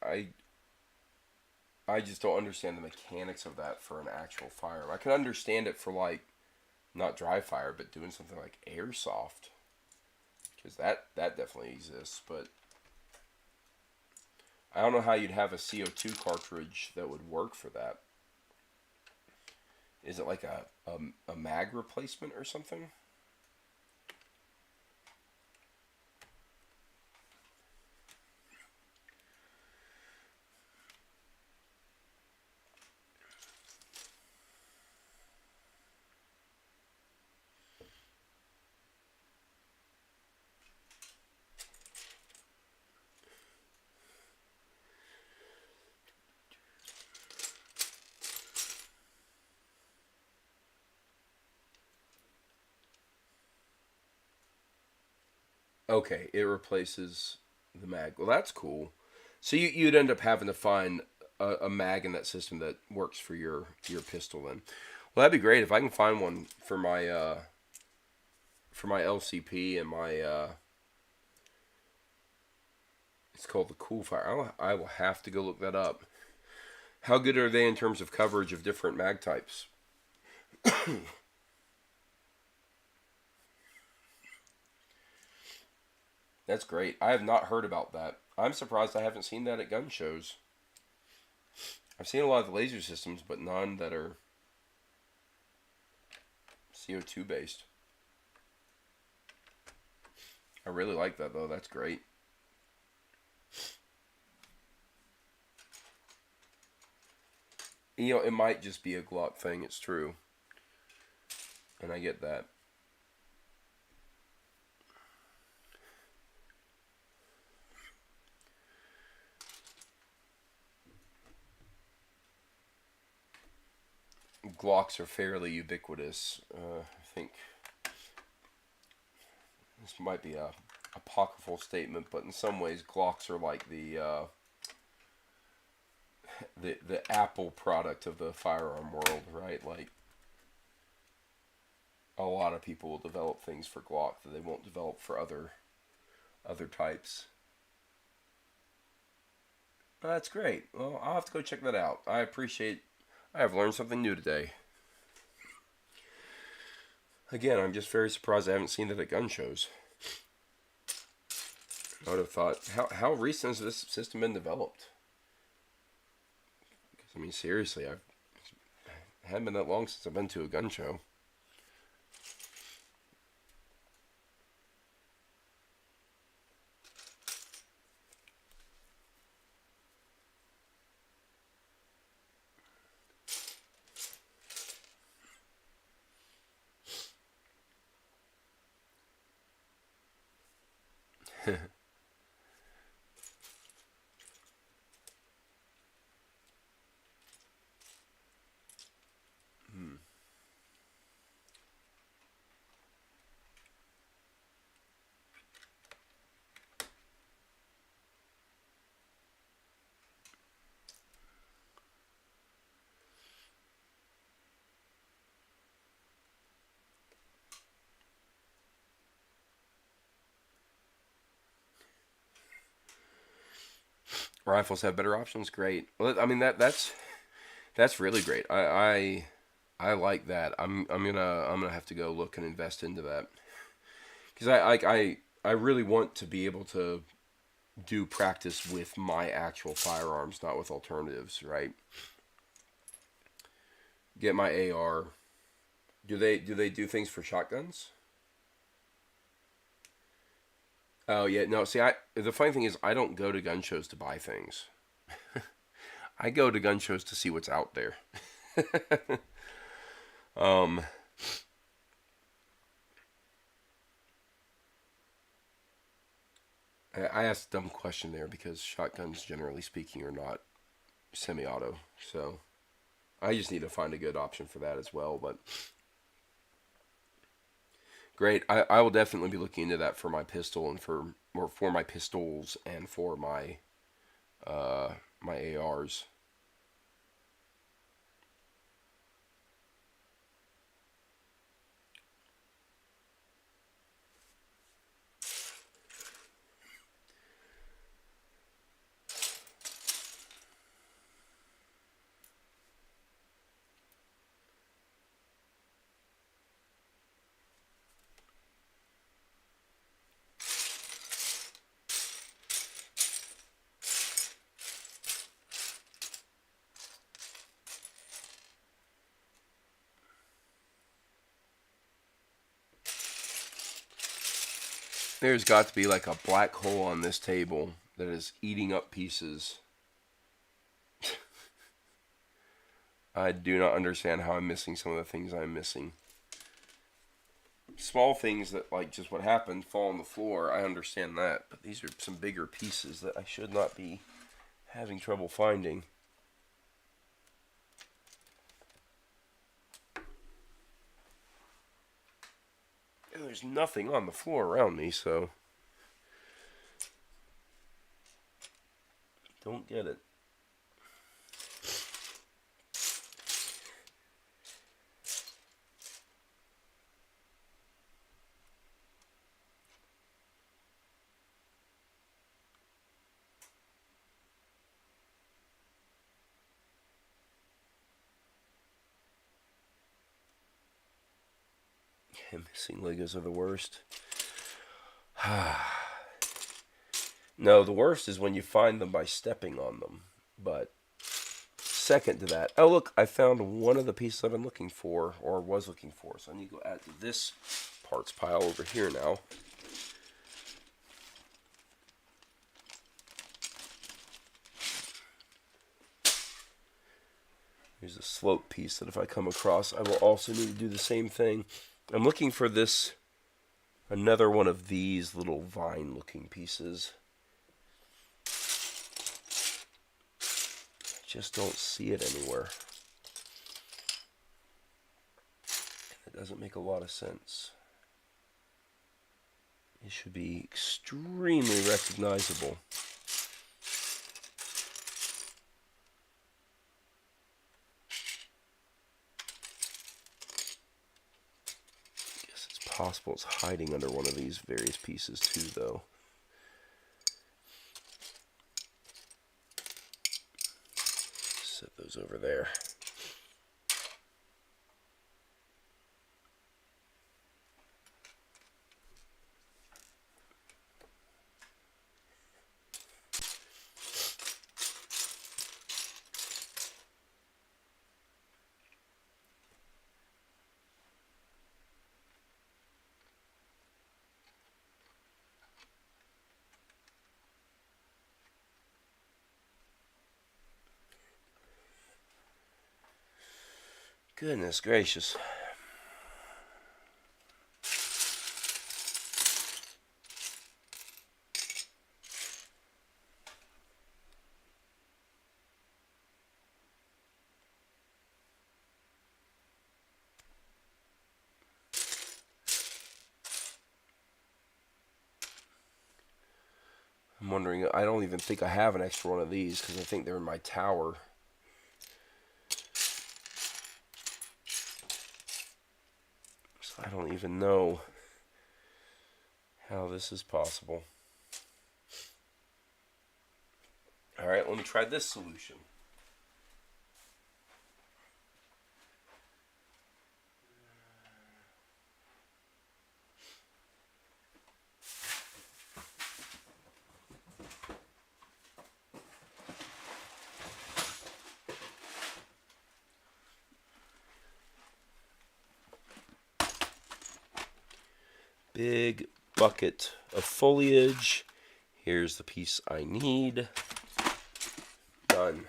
I just don't understand the mechanics of that for an actual fire. I can understand it for like not dry fire, but doing something like airsoft, because that definitely exists. But I don't know how you'd have a CO2 cartridge that would work for that. Is it like a mag replacement or something? Okay, it replaces the mag. Well, that's cool. So you'd end up having to find a mag in that system that works for your pistol then. Well, that'd be great if I can find one for my LCP and my it's called the Coolfire. I will have to go look that up. How good are they in terms of coverage of different mag types? That's great. I have not heard about that. I'm surprised I haven't seen that at gun shows. I've seen a lot of the laser systems, but none that are CO2 based. I really like that though. That's great. You know, it might just be a Glock thing. It's true, and I get that. Glocks are fairly ubiquitous. I think this might be a apocryphal statement, but in some ways, Glocks are like the Apple product of the firearm world, right? Like a lot of people will develop things for Glock that they won't develop for other types. That's great. Well, I'll have to go check that out. I appreciate. I have learned something new today. Again, I'm just very surprised I haven't seen it at gun shows. I would have thought, how recent has this system been developed? Because, I mean, seriously, it hadn't been that long since I've been to a gun show. Hmm. Rifles have better options. Great. Well, I mean that's really great. I like that. I'm gonna have to go look and invest into that because I really want to be able to do practice with my actual firearms, not with alternatives. Right. Get my AR. Do they do things for shotguns? Oh yeah, no. See, the funny thing is, I don't go to gun shows to buy things. I go to gun shows to see what's out there. um, I asked a dumb question there because shotguns, generally speaking, are not semi-auto. So I just need to find a good option for that as well. But great, I will definitely be looking into that for my pistol and for my pistols and for uh, my ARs. There's got to be like a black hole on this table that is eating up pieces. I do not understand how I'm missing some of the things I'm missing. Small things that, like just what happened, fall on the floor, I understand that. But these are some bigger pieces that I should not be having trouble finding. And there's nothing on the floor around me, so don't get it. Missing Legos are the worst. No, the worst is when you find them by stepping on them. But second to that, oh look, I found one of the pieces I've been looking for, or was looking for. So I need to go add to this parts pile over here now. Here's a slope piece that if I come across, I will also need to do the same thing. I'm looking for this, another one of these little vine-looking pieces. Just don't see it anywhere. It doesn't make a lot of sense. It should be extremely recognizable. Possible it's hiding under one of these various pieces too, though. Set those over there. Goodness gracious. I'm wondering, I don't even think I have an extra one of these because I think they're in my tower. I don't even know how this is possible. Alright, let me try this solution. Big bucket of foliage. Here's the piece I need. Done.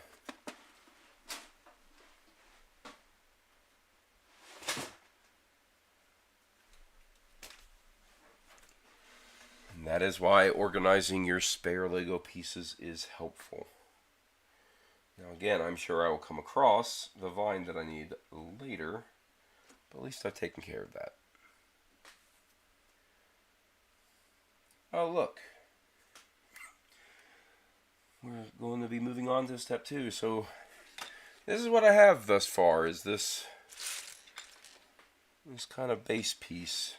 And that is why organizing your spare Lego pieces is helpful. Now again, I'm sure I will come across the vine that I need later, but at least I've taken care of that. Oh, look. We're going to be moving on to step 2. So this is what I have thus far, is this kind of base piece.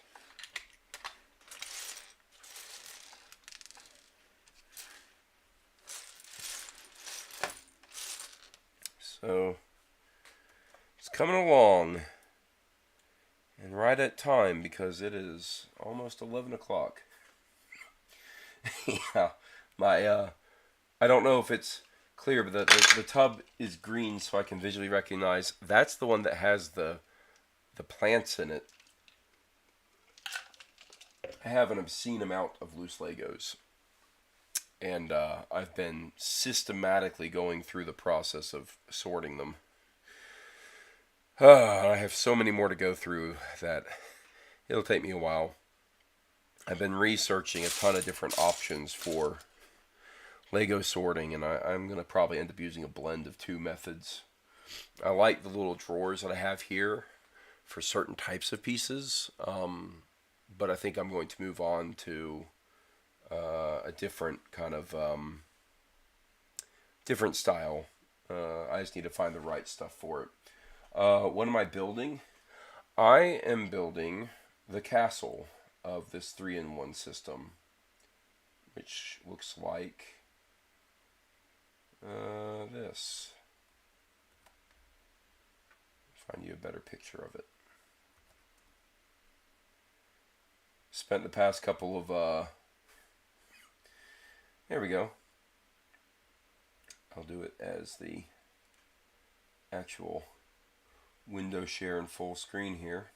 So it's coming along, and right at time because it is almost 11 o'clock. Yeah, I don't know if it's clear, but the tub is green, so I can visually recognize that's the one that has the plants in it. I have an obscene amount of loose Legos, and I've been systematically going through the process of sorting them. I have so many more to go through that it'll take me a while. I've been researching a ton of different options for Lego sorting, and I'm going to probably end up using a blend of two methods. I like the little drawers that I have here for certain types of pieces, but I think I'm going to move on to a different kind of different style. I just need to find the right stuff for it. What am I building? I am building the castle of this 3-in-1 system, which looks like this. Find you a better picture of it. Spent the past couple of there we go. I'll do it as the actual window share in full screen here.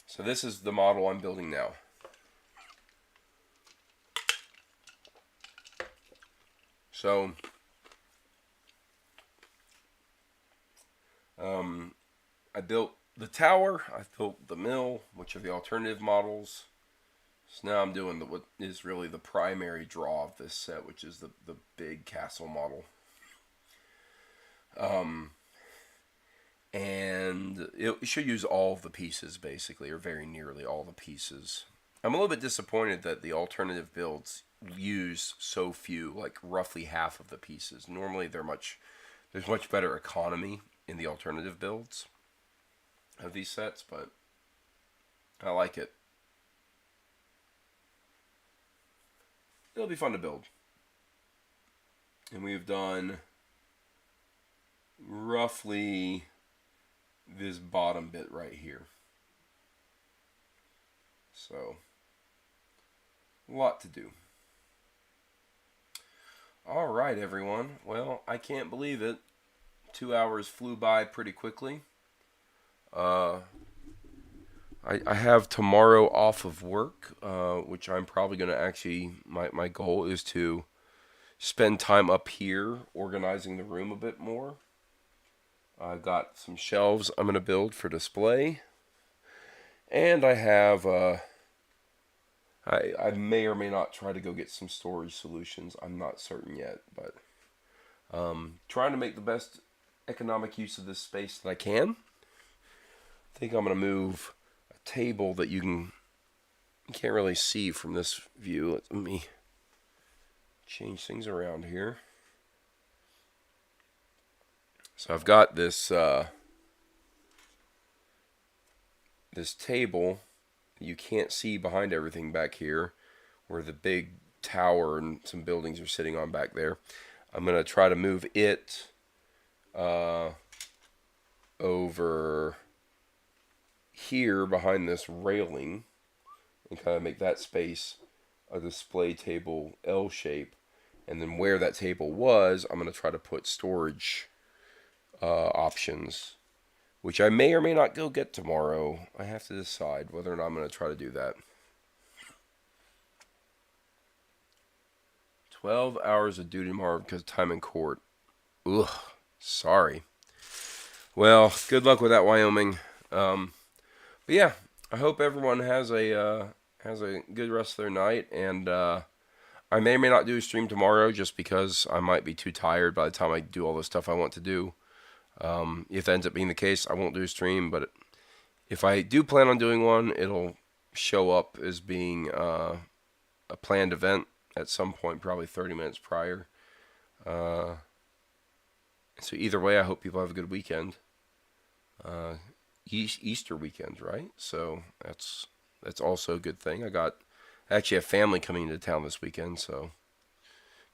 So this is the model I'm building now. So I built the tower, I've built the mill, which are the alternative models. So now I'm doing what is really the primary draw of this set, which is the big castle model. And it should use all of the pieces, basically, or very nearly all the pieces. I'm a little bit disappointed that the alternative builds use so few, like roughly half of the pieces. Normally there's much better economy in the alternative builds of these sets, but I like it. It'll be fun to build. And we've done roughly this bottom bit right here. So, a lot to do. Alright, everyone. Well, I can't believe it. 2 hours flew by pretty quickly. I have tomorrow off of work, which I'm probably going to actually, my goal is to spend time up here organizing the room a bit more. I've got some shelves I'm going to build for display. And I have, I may or may not try to go get some storage solutions. I'm not certain yet, but trying to make the best economic use of this space that I can. I think I'm going to move a table that you can't really see from this view. Let me change things around here. So I've got this this table you can't see behind everything back here, where the big tower and some buildings are sitting on back there. I'm going to try to move it over here behind this railing and kind of make that space a display table L shape. And then where that table was, I'm going to try to put storage options, which I may or may not go get tomorrow. I have to decide whether or not I'm going to try to do that. 12 hours of duty tomorrow because of time in court. Ugh, sorry. Well, good luck with that, Wyoming. But yeah, I hope everyone has a good rest of their night, and I may or may not do a stream tomorrow just because I might be too tired by the time I do all the stuff I want to do. If that ends up being the case, I won't do a stream, but if I do plan on doing one, it'll show up as being a planned event at some point, probably 30 minutes prior. So either way, I hope people have a good weekend. Easter weekend, right? So that's also a good thing. I actually have family coming into town this weekend, so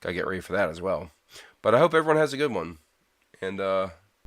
gotta get ready for that as well. But I hope everyone has a good one, and